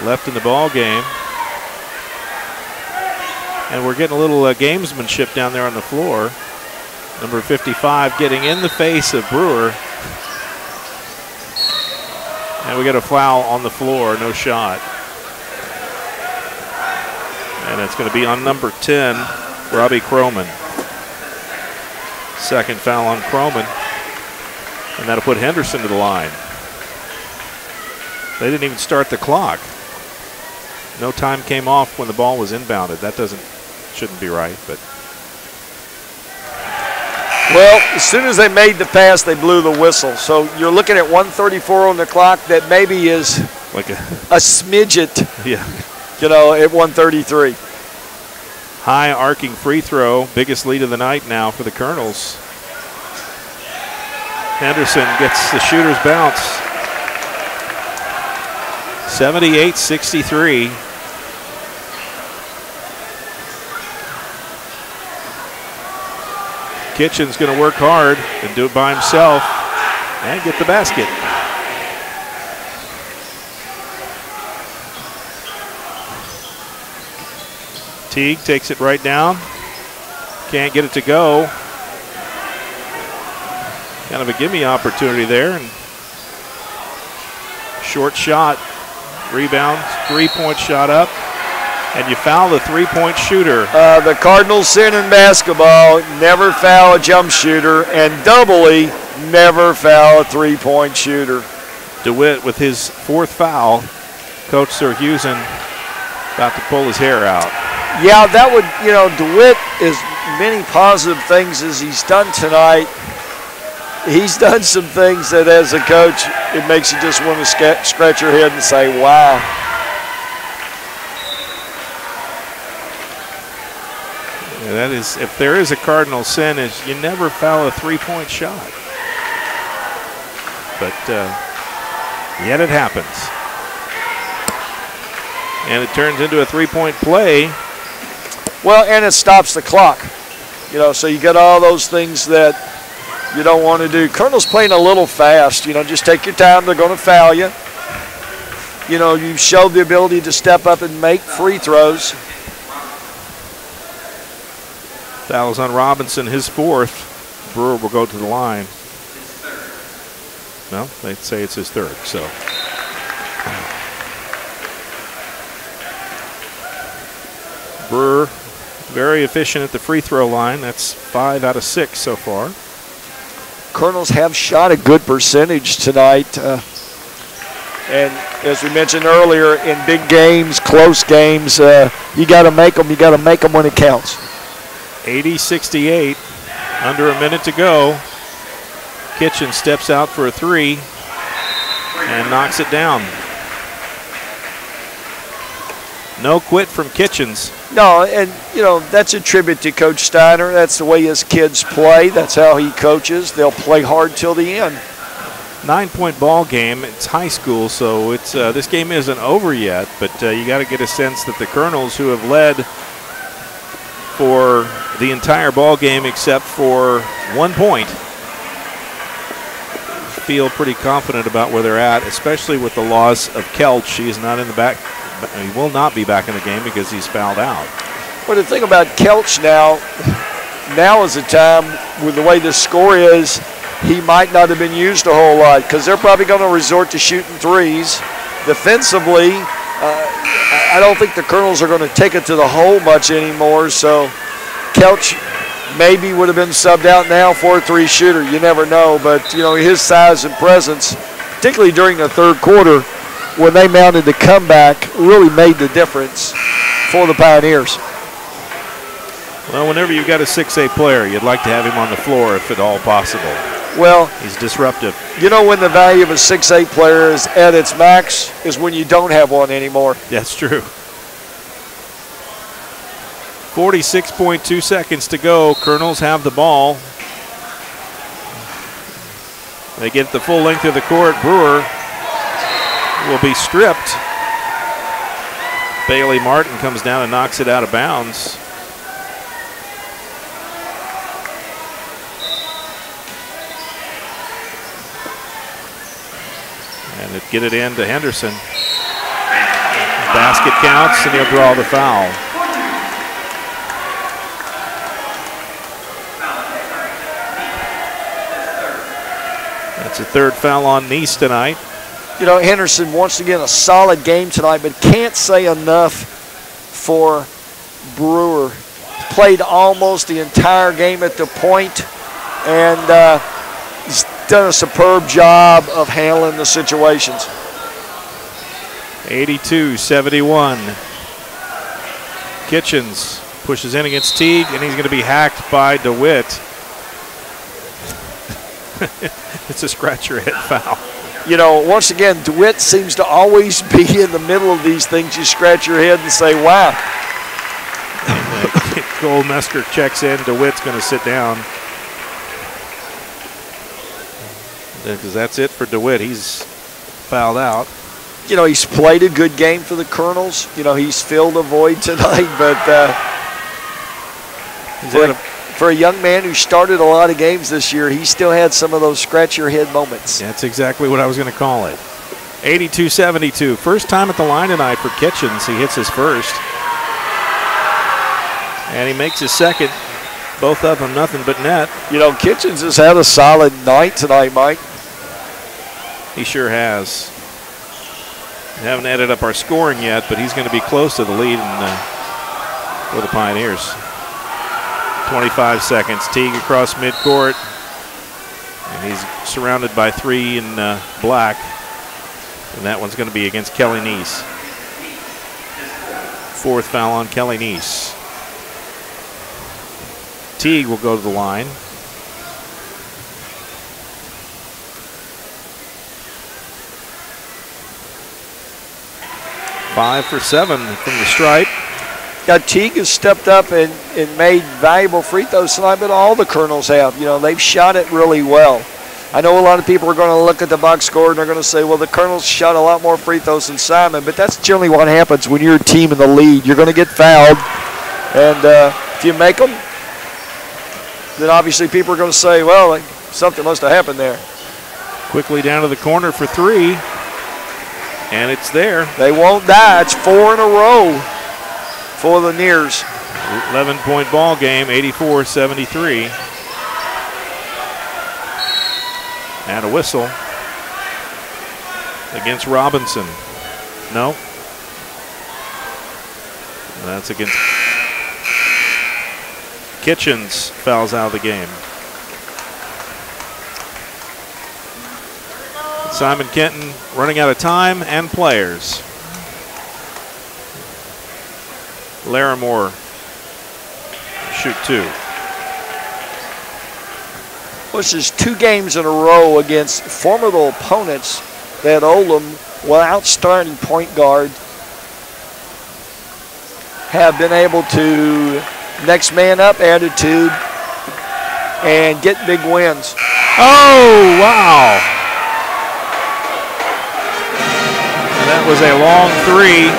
left in the ball game. And we're getting a little gamesmanship down there on the floor. Number 55 getting in the face of Brewer. And we got a foul on the floor, no shot. And it's going to be on number 10, Robbie Croman. Second foul on Croman. And that'll put Henderson to the line. They didn't even start the clock. No time came off when the ball was inbounded. That shouldn't be right, but. Well, as soon as they made the pass, they blew the whistle. So you're looking at 1:34 on the clock. That maybe is like a smidget, yeah. At 1:33. High arcing free throw. Biggest lead of the night now for the Colonels. Henderson gets the shooter's bounce. 78-63. Kitchen's going to work hard and do it by himself and get the basket. Teague takes it right down. Can't get it to go. Kind of a gimme opportunity there. And short shot. Rebound. 3-point shot up. And you foul the 3-point shooter. The Cardinals sin in basketball, never foul a jump shooter, and doubly never foul a 3-point shooter. DeWitt with his 4th foul. Coach Sirhusen about to pull his hair out. Yeah, that would, DeWitt, as many positive things as he's done tonight, he's done some things that as a coach, it makes you just want to scratch your head and say, wow. Yeah, that is, if there is a Cardinal sin, is you never foul a 3-point shot. But yet it happens. And it turns into a 3-point play. Well, and it stops the clock. So you got all those things that you don't want to do. Colonel's playing a little fast. Just take your time. They're going to foul you. You showed the ability to step up and make free throws. Fouls on Robinson, his 4th. Brewer will go to the line. Well, they'd say it's his 3rd, so. Brewer, very efficient at the free throw line. That's 5 out of 6 so far. Colonels have shot a good percentage tonight. And as we mentioned earlier, in big games, close games, you got to make them. You got to make them when it counts. 80-68, under a minute to go. Kitchen steps out for a 3 and knocks it down. No quit from Kitchens. No, and that's a tribute to Coach Steiner. That's the way his kids play. That's how he coaches. They'll play hard till the end. 9-point ball game. It's high school, so it's this game isn't over yet. But you got to get a sense that the Colonels, who have led for the entire ball game except for 1 point, feel pretty confident about where they're at, especially with the loss of Kelch. He's not in the back. He will not be back in the game because he's fouled out. Well, the thing about Kelch now is a time with the way the score is, he might not have been used a whole lot because they're probably going to resort to shooting threes. Defensively, I don't think the Colonels are going to take it to the hole much anymore, so Kelch maybe would have been subbed out now for a 3 shooter. You never know, but his size and presence, particularly during the 3rd quarter when they mounted the comeback, really made the difference for the Pioneers. Well, whenever you've got a 6'8 player, you'd like to have him on the floor if at all possible. Well, he's disruptive. When the value of a 6'8 player is at its max is when you don't have one anymore. That's true. 46.2 seconds to go. Colonels have the ball. They get the full length of the court. Brewer will be stripped. Bailey Martin comes down and knocks it out of bounds. And they get it in to Henderson. Basket counts, and he'll draw the foul. That's a third foul on Neese tonight. You know, Henderson, once again, a solid game tonight, but can't say enough for Brewer. Played almost the entire game at the point, and he's done a superb job of handling the situations. 82-71. Kitchens pushes in against Teague, and he's going to be hacked by DeWitt. It's a scratch-your-head foul. You know, once again, DeWitt seems to always be in the middle of these things. You scratch your head and say, wow. Cole Mesker checks in. DeWitt's going to sit down. Because that's it for DeWitt. He's fouled out. You know, he's played a good game for the Colonels. You know, he's filled a void tonight, but for a young man who started a lot of games this year, he still had some of those scratch-your-head moments. That's exactly what I was going to call it. 82-72. First time at the line tonight for Kitchens. He hits his first. And he makes his second. Both of them nothing but net. You know, Kitchens has had a solid night tonight, Mike. He sure has. We haven't added up our scoring yet, but he's going to be close to the lead for the Pioneers. 25 seconds. Teague across midcourt. And he's surrounded by three in black. And that one's going to be against Kelly Neese. Fourth foul on Kelly Neese. Teague will go to the line. Five for 7 from the stripe. Teague has stepped up and made valuable free throws tonight, but all the Colonels have. You know, they've shot it really well. I know a lot of people are going to look at the box score and they're going to say, well, the Colonels shot a lot more free throws than Simon, but that's generally what happens when you're a team in the lead. You're going to get fouled, and if you make them, then obviously people are going to say, well, something must have happened there. Quickly down to the corner for three. And it's there. They won't die. It's 4 in a row for the Nears. 11-point ball game, 84-73. And a whistle against Robinson. No. That's against Kitchens. Fouls out of the game. Simon Kenton running out of time and players. Larimore shoot 2. This is 2 games in a row against formidable opponents that Oldham, without starting point guard, have been able to next man up attitude and get big wins. Oh, wow. That was a long three,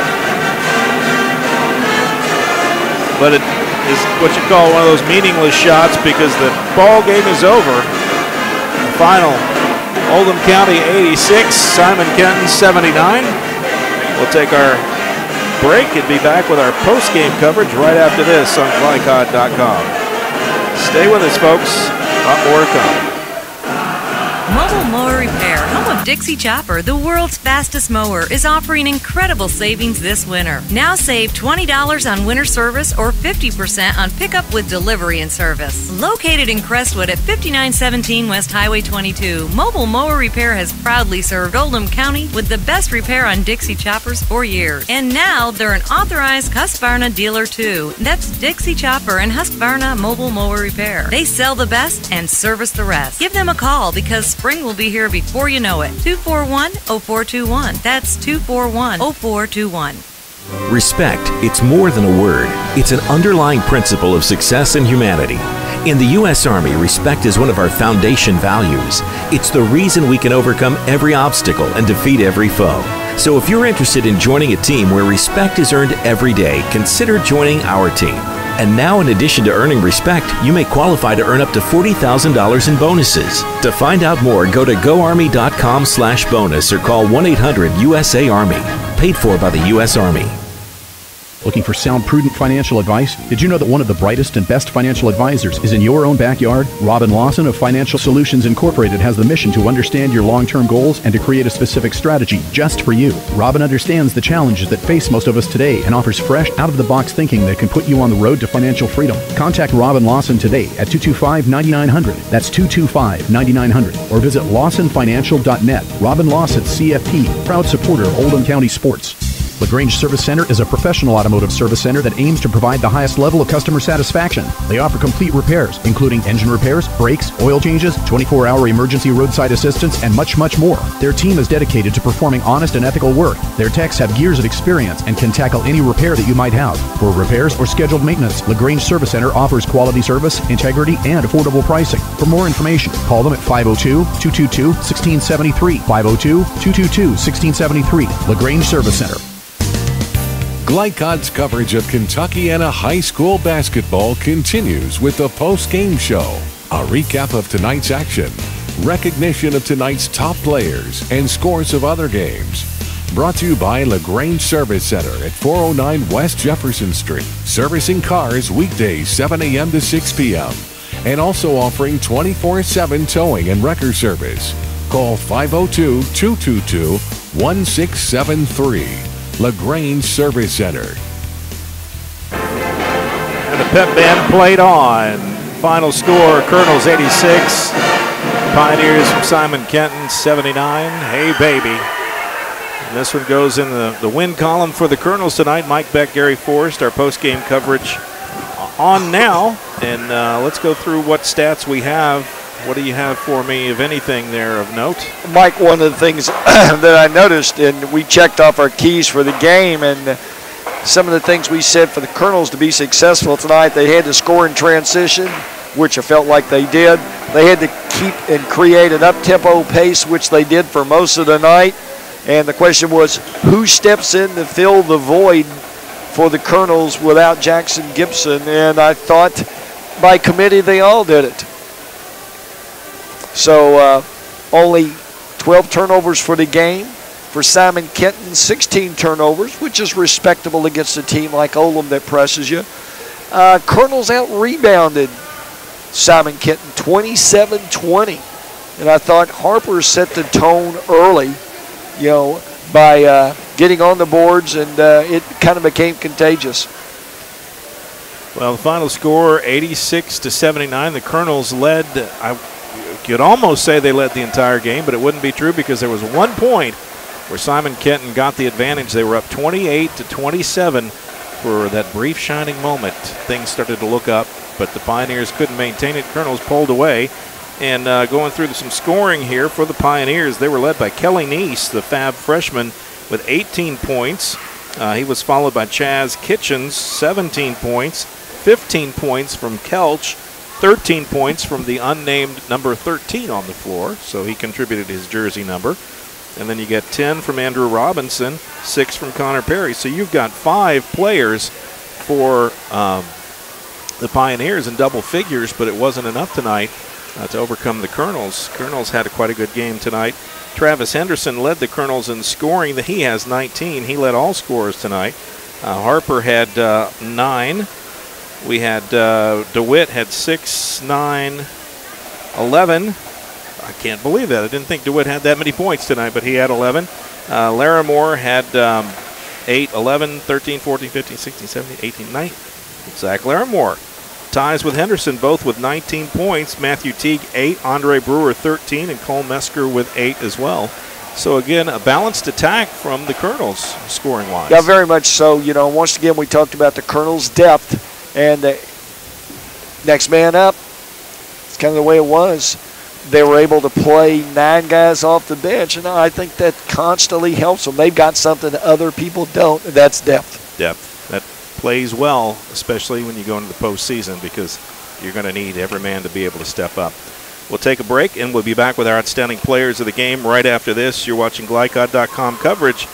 but it is what you call one of those meaningless shots because the ball game is over. The final, Oldham County 86, Simon Kenton 79. We'll take our break and be back with our post-game coverage right after this on Glycod.com. Stay with us, folks. A lot more to come. Mobile Mower Repair, home of Dixie Chopper, the world's fastest mower, is offering incredible savings this winter. Now save $20 on winter service or 50% on pickup with delivery and service. Located in Crestwood at 5917 West Highway 22, Mobile Mower Repair has proudly served Oldham County with the best repair on Dixie Choppers for years. And now they're an authorized Husqvarna dealer too. That's Dixie Chopper and Husqvarna Mobile Mower Repair. They sell the best and service the rest. Give them a call because spring will be here before you know it. 241-0421. That's 241-0421. Respect, it's more than a word. It's an underlying principle of success in humanity. In the U.S. Army, respect is one of our foundation values. It's the reason we can overcome every obstacle and defeat every foe. So if you're interested in joining a team where respect is earned every day, consider joining our team. And now, in addition to earning respect, you may qualify to earn up to $40,000 in bonuses. To find out more, go to goarmy.com/bonus or call 1-800-USA-ARMY. Paid for by the U.S. Army. Looking for sound, prudent financial advice? Did you know that one of the brightest and best financial advisors is in your own backyard? Robin Lawson of Financial Solutions Incorporated has the mission to understand your long-term goals and to create a specific strategy just for you. Robin understands the challenges that face most of us today and offers fresh, out-of-the-box thinking that can put you on the road to financial freedom. Contact Robin Lawson today at 225-9900. That's 225-9900. Or visit lawsonfinancial.net. Robin Lawson, CFP, proud supporter of Oldham County sports. LaGrange Service Center is a professional automotive service center that aims to provide the highest level of customer satisfaction. They offer complete repairs, including engine repairs, brakes, oil changes, 24-hour emergency roadside assistance, and much, much more. Their team is dedicated to performing honest and ethical work. Their techs have years of experience and can tackle any repair that you might have. For repairs or scheduled maintenance, LaGrange Service Center offers quality service, integrity, and affordable pricing. For more information, call them at 502-222-1673. 502-222-1673. LaGrange Service Center. Glycod's coverage of Kentuckiana high school basketball continues with the post-game show, a recap of tonight's action, recognition of tonight's top players, and scores of other games. Brought to you by LaGrange Service Center at 409 West Jefferson Street, servicing cars weekdays 7 a.m. to 6 p.m. and also offering 24/7 towing and wrecker service. Call 502-222-1673. LaGrange Service Center. And the pep band played on. Final score, Colonels 86, Pioneers from Simon Kenton 79. Hey, baby. And this one goes in the win column for the Colonels tonight. Mike Beck, Gary Forrest, our post-game coverage on now. And let's go through what stats we have. What do you have for me, if anything, there of note? Mike, one of the things that I noticed, and we checked off our keys for the game, and some of the things we said for the Colonels to be successful tonight, they had to score in transition, which I felt like they did. They had to keep and create an up-tempo pace, which they did for most of the night. And the question was, who steps in to fill the void for the Colonels without Jackson Gibson? And I thought by committee they all did it. So only 12 turnovers for the game. For Simon Kenton, 16 turnovers, which is respectable against a team like Oldham that presses you. Colonels out-rebounded Simon Kenton 27-20. And I thought Harper set the tone early, you know, by getting on the boards, and it kind of became contagious. Well, the final score, 86-79. The Colonels led. I could almost say they led the entire game, but it wouldn't be true because there was 1 point where Simon Kenton got the advantage. They were up 28-27 for that brief shining moment. Things started to look up, but the Pioneers couldn't maintain it. Colonels pulled away. And going through some scoring here for the Pioneers, they were led by Kelly Neese, the fab freshman, with 18 points. He was followed by Chaz Kitchens, 17 points, 15 points from Kelch, 13 points from the unnamed number 13 on the floor, so he contributed his jersey number. And then you get 10 from Andrew Robinson, 6 from Connor Perry. So you've got 5 players for the Pioneers in double figures, but it wasn't enough tonight to overcome the Colonels. Colonels had quite a good game tonight. Travis Henderson led the Colonels in scoring. He has 19. He led all scorers tonight. Harper had 9. We had DeWitt had 6, 9, 11. I can't believe that. I didn't think DeWitt had that many points tonight, but he had 11. Larimore had 8, 11, 13, 14, 15, 16, 17, 18, 19. Zach Larimore ties with Henderson, both with 19 points. Matthew Teague, 8. Andre Brewer, 13. And Cole Mesker with 8 as well. So, again, a balanced attack from the Colonels, scoring-wise. Yeah, very much so. You know, once again, we talked about the Colonels' depth. And next man up, it's kind of the way it was. They were able to play 9 guys off the bench, and I think that constantly helps them. They've got something that other people don't, and that's depth. Depth. That plays well, especially when you go into the postseason, because you're going to need every man to be able to step up. We'll take a break, and we'll be back with our outstanding players of the game right after this. You're watching Glycod.com coverage,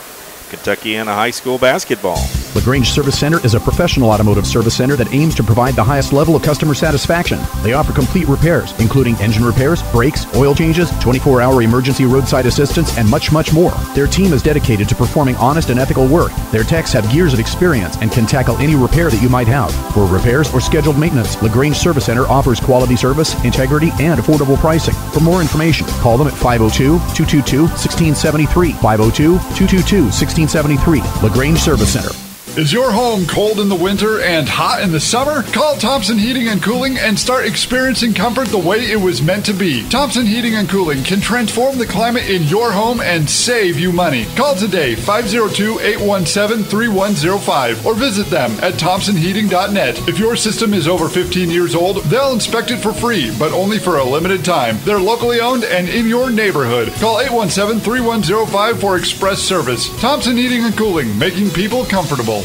Kentuckiana High School basketball. LaGrange Service Center is a professional automotive service center that aims to provide the highest level of customer satisfaction. They offer complete repairs, including engine repairs, brakes, oil changes, 24-hour emergency roadside assistance, and much, much more. Their team is dedicated to performing honest and ethical work. Their techs have years of experience and can tackle any repair that you might have. For repairs or scheduled maintenance, LaGrange Service Center offers quality service, integrity, and affordable pricing. For more information, call them at 502-222-1673, 502-222-1673, LaGrange Service Center. Is your home cold in the winter and hot in the summer? Call Thompson Heating and Cooling and start experiencing comfort the way it was meant to be. Thompson Heating and Cooling can transform the climate in your home and save you money. Call today, 502-817-3105, or visit them at thompsonheating.net. If your system is over 15 years old, they'll inspect it for free, but only for a limited time. They're locally owned and in your neighborhood. Call 817-3105 for express service. Thompson Heating and Cooling, making people comfortable.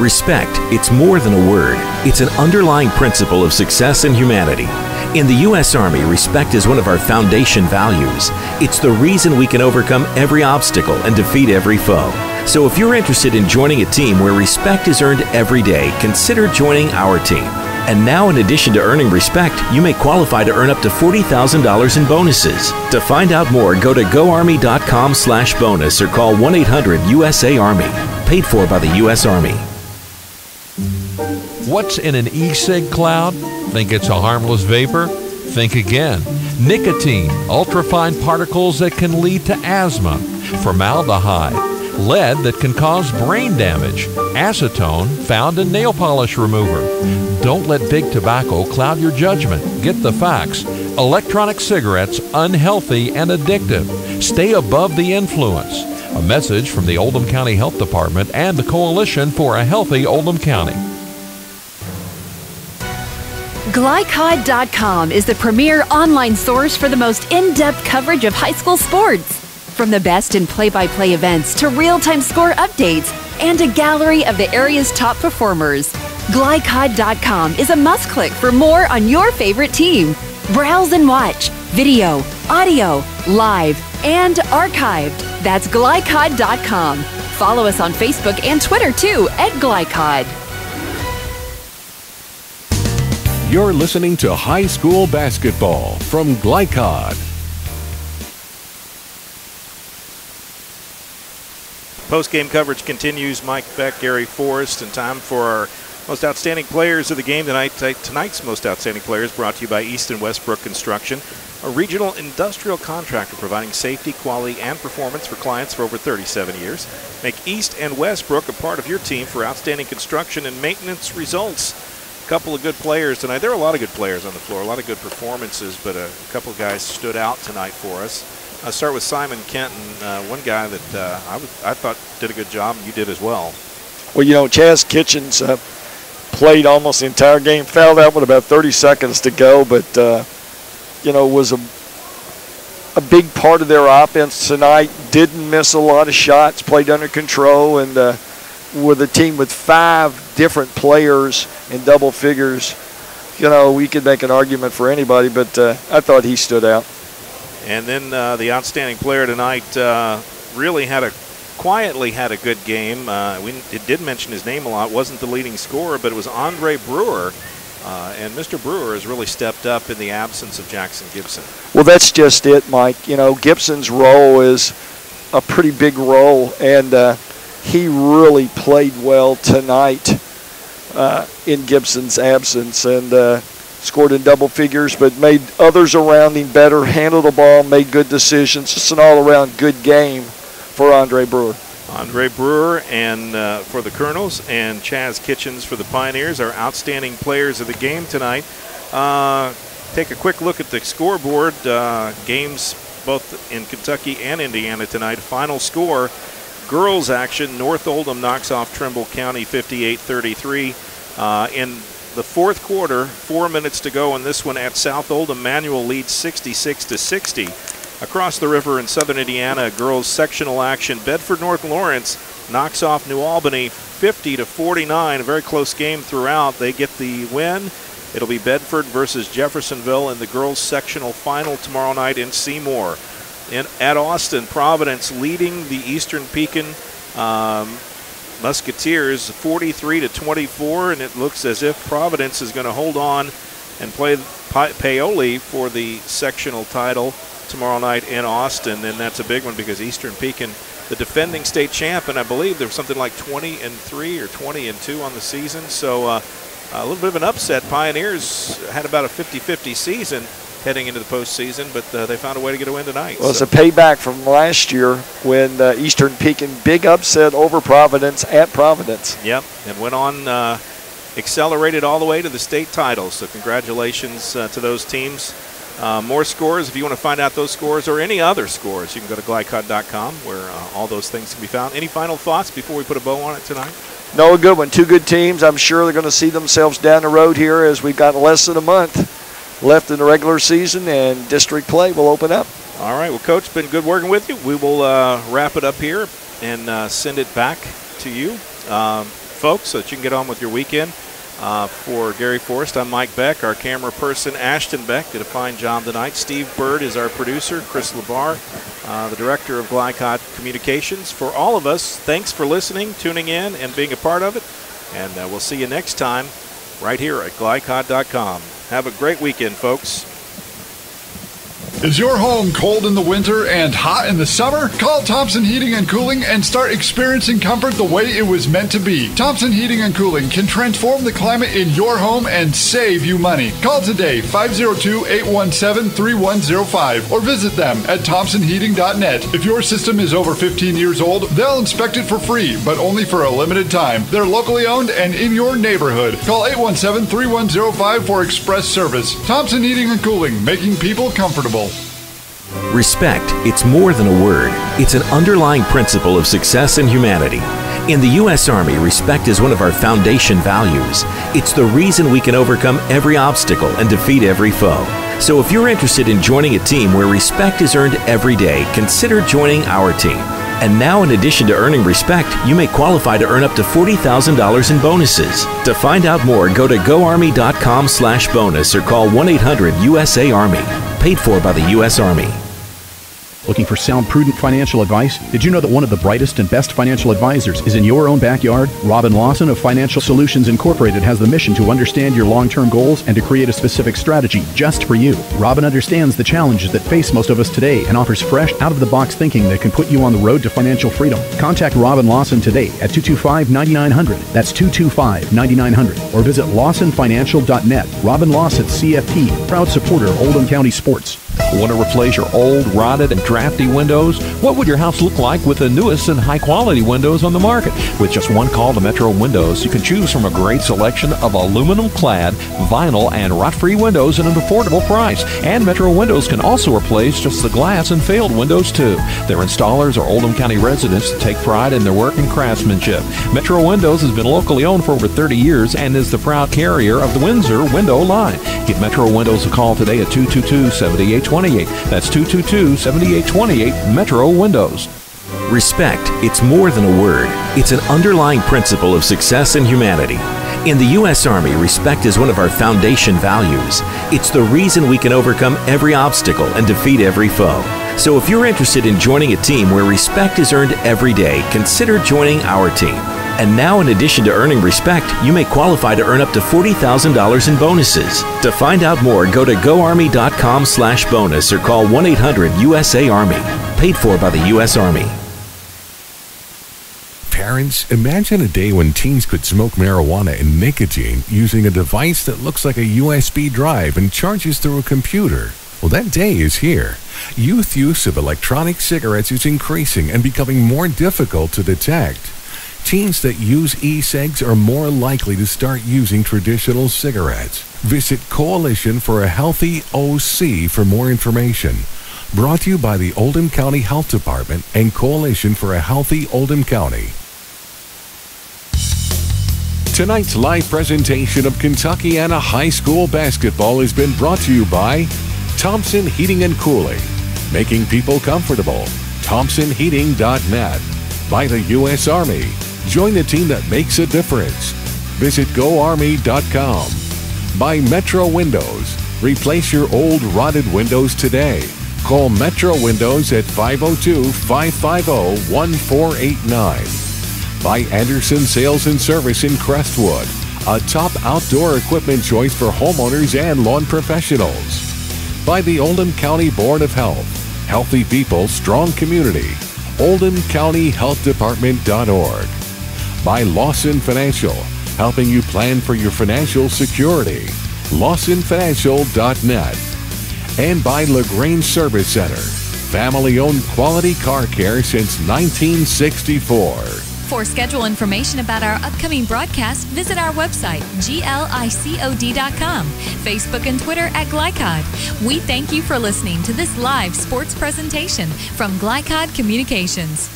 Respect, it's more than a word. It's an underlying principle of success and humanity. In the U.S. Army, respect is one of our foundation values. It's the reason we can overcome every obstacle and defeat every foe. So if you're interested in joining a team where respect is earned every day, consider joining our team. And now, in addition to earning respect, you may qualify to earn up to $40,000 in bonuses. To find out more, go to goarmy.com/bonus or call 1-800-USA-ARMY. Paid for by the U.S. Army. What's in an e-cig cloud? Think it's a harmless vapor? Think again. Nicotine, ultrafine particles that can lead to asthma, formaldehyde, lead that can cause brain damage, acetone found in nail polish remover. Don't let big tobacco cloud your judgment. Get the facts. Electronic cigarettes, unhealthy and addictive. Stay above the influence. A message from the Oldham County Health Department and the Coalition for a Healthy Oldham County. Glycod.com is the premier online source for the most in-depth coverage of high school sports. From the best in play-by-play events to real-time score updates and a gallery of the area's top performers, Glycod.com is a must-click for more on your favorite team. Browse and watch, video, audio, live, and archived. That's Glycod.com. Follow us on Facebook and Twitter too at Glycod. You're listening to high school basketball from Glycod. Post-game coverage continues. Mike Beck, Gary Forrest, and time for our most outstanding players of the game tonight. Tonight's most outstanding players brought to you by East and Westbrook Construction, a regional industrial contractor providing safety, quality, and performance for clients for over 37 years. Make East and Westbrook a part of your team for outstanding construction and maintenance results. A couple of good players tonight. There were a lot of good players on the floor, a lot of good performances, but a couple of guys stood out tonight for us. I'll start with Simon Kenton, one guy that I thought did a good job, and you did as well. Well, you know, Chaz Kitchens played almost the entire game, fouled out with about 30 seconds to go, but, you know, was a big part of their offense tonight. Didn't miss a lot of shots, played under control, and with a team with 5 different players in double figures, you know, we could make an argument for anybody, but I thought he stood out. And then the outstanding player tonight really quietly had a good game. We did mention his name a lot. Wasn't the leading scorer, but it was Andre Brewer. And Mr. Brewer has really stepped up in the absence of Jackson Gibson. Well, that's just it, Mike. You know, Gibson's role is a pretty big role, and he really played well tonight in Gibson's absence, and scored in double figures, but made others around him better, handled the ball, made good decisions. Just an all-around good game for Andre Brewer. Andre Brewer and for the Colonels, and Chaz Kitchens for the Pioneers, our outstanding players of the game tonight. Take a quick look at the scoreboard. Games both in Kentucky and Indiana tonight. Final score, girls action, North Oldham knocks off Trimble County 58-33. In the fourth quarter, 4 minutes to go in this one at South Oldham, Manual leads 66-60. Across the river in southern Indiana, girls sectional action, Bedford North Lawrence knocks off New Albany 50-49. A very close game throughout. They get the win It'll be Bedford versus Jeffersonville in the girls' sectional final tomorrow night in Seymour. At Austin, Providence leading the Eastern Pekin Musketeers 43-24, and it looks as if Providence is going to hold on and play Paoli for the sectional title tomorrow night in Austin, and that's a big one because Eastern Pekin, the defending state champ, and I believe there was something like 20-3 or 20-2 on the season, so a little bit of an upset. Pioneers had about a 50-50 season heading into the postseason, but they found a way to get a win tonight. Well, it's a payback from last year when Eastern Pekin, big upset over Providence at Providence. Yep, and went on, accelerated all the way to the state title, so congratulations to those teams. More scores, if you want to find out those scores or any other scores, you can go to glycod.com where all those things can be found. Any final thoughts before we put a bow on it tonight? No, a good one. Two good teams. I'm sure they're going to see themselves down the road here as we've got less than a month left in the regular season and district play will open up. All right. Well, Coach, been good working with you. We will wrap it up here and send it back to you, folks, so that you can get on with your weekend. For Gary Forrest, I'm Mike Beck. Our camera person, Ashton Beck, did a fine job tonight. Steve Bird is our producer. Chris LeVar, the director of Glycod Communications. For all of us, thanks for listening, tuning in, and being a part of it. And we'll see you next time right here at glycod.com. Have a great weekend, folks. Is your home cold in the winter and hot in the summer? Call Thompson Heating and Cooling and start experiencing comfort the way it was meant to be. Thompson Heating and Cooling can transform the climate in your home and save you money. Call today, 502-817-3105, or visit them at thompsonheating.net. If your system is over 15 years old, they'll inspect it for free, but only for a limited time. They're locally owned and in your neighborhood. Call 817-3105 for express service. Thompson Heating and Cooling, making people comfortable. Respect, it's more than a word. It's an underlying principle of success in humanity. In the U.S. Army, respect is one of our foundation values. It's the reason we can overcome every obstacle and defeat every foe. So if you're interested in joining a team where respect is earned every day, consider joining our team. And now, in addition to earning respect, you may qualify to earn up to $40,000 in bonuses. To find out more, go to goarmy.com/bonus or call 1-800-USA-ARMY. Paid for by the U.S. Army. Looking for sound, prudent financial advice? Did you know that one of the brightest and best financial advisors is in your own backyard? Robin Lawson of Financial Solutions Incorporated has the mission to understand your long-term goals and to create a specific strategy just for you. Robin understands the challenges that face most of us today and offers fresh, out-of-the-box thinking that can put you on the road to financial freedom. Contact Robin Lawson today at 225-9900. That's 225-9900. Or visit lawsonfinancial.net. Robin Lawson, CFP, proud supporter of Oldham County sports. Want to replace your old, rotted, and drafty windows? What would your house look like with the newest and high-quality windows on the market? With just one call to Metro Windows, you can choose from a great selection of aluminum-clad, vinyl, and rot-free windows at an affordable price. And Metro Windows can also replace just the glass and failed windows, too. Their installers are Oldham County residents that take pride in their work and craftsmanship. Metro Windows has been locally owned for over 30 years and is the proud carrier of the Windsor window line. Give Metro Windows a call today at 222-7828. That's 222-7828, Metro Windows. Respect, it's more than a word. It's an underlying principle of success in humanity. In the U.S. Army, respect is one of our foundation values. It's the reason we can overcome every obstacle and defeat every foe. So if you're interested in joining a team where respect is earned every day, consider joining our team. And now, in addition to earning respect, you may qualify to earn up to $40,000 in bonuses. To find out more, go to goarmy.com/bonus or call 1-800-USA-ARMY. Paid for by the U.S. Army. Parents, imagine a day when teens could smoke marijuana and nicotine using a device that looks like a USB drive and charges through a computer. Well, that day is here. Youth use of electronic cigarettes is increasing and becoming more difficult to detect. Teens that use e-cigs are more likely to start using traditional cigarettes. Visit Coalition for a Healthy OC for more information. Brought to you by the Oldham County Health Department and Coalition for a Healthy Oldham County. Tonight's live presentation of Kentuckiana High School basketball has been brought to you by Thompson Heating and Cooling, making people comfortable. ThompsonHeating.net. By the U.S. Army. Join the team that makes a difference. Visit GoArmy.com. By Metro Windows. Replace your old rotted windows today. Call Metro Windows at 502-550-1489. By Anderson Sales and Service in Crestwood, a top outdoor equipment choice for homeowners and lawn professionals. By the Oldham County Board of Health, healthy people, strong community, oldhamcountyhealthdepartment.org. By Lawson Financial, helping you plan for your financial security, lawsonfinancial.net. And by LaGrange Service Center, family-owned quality car care since 1964. For schedule information about our upcoming broadcast, visit our website, glicod.com, Facebook and Twitter at Glycod. We thank you for listening to this live sports presentation from Glycod Communications.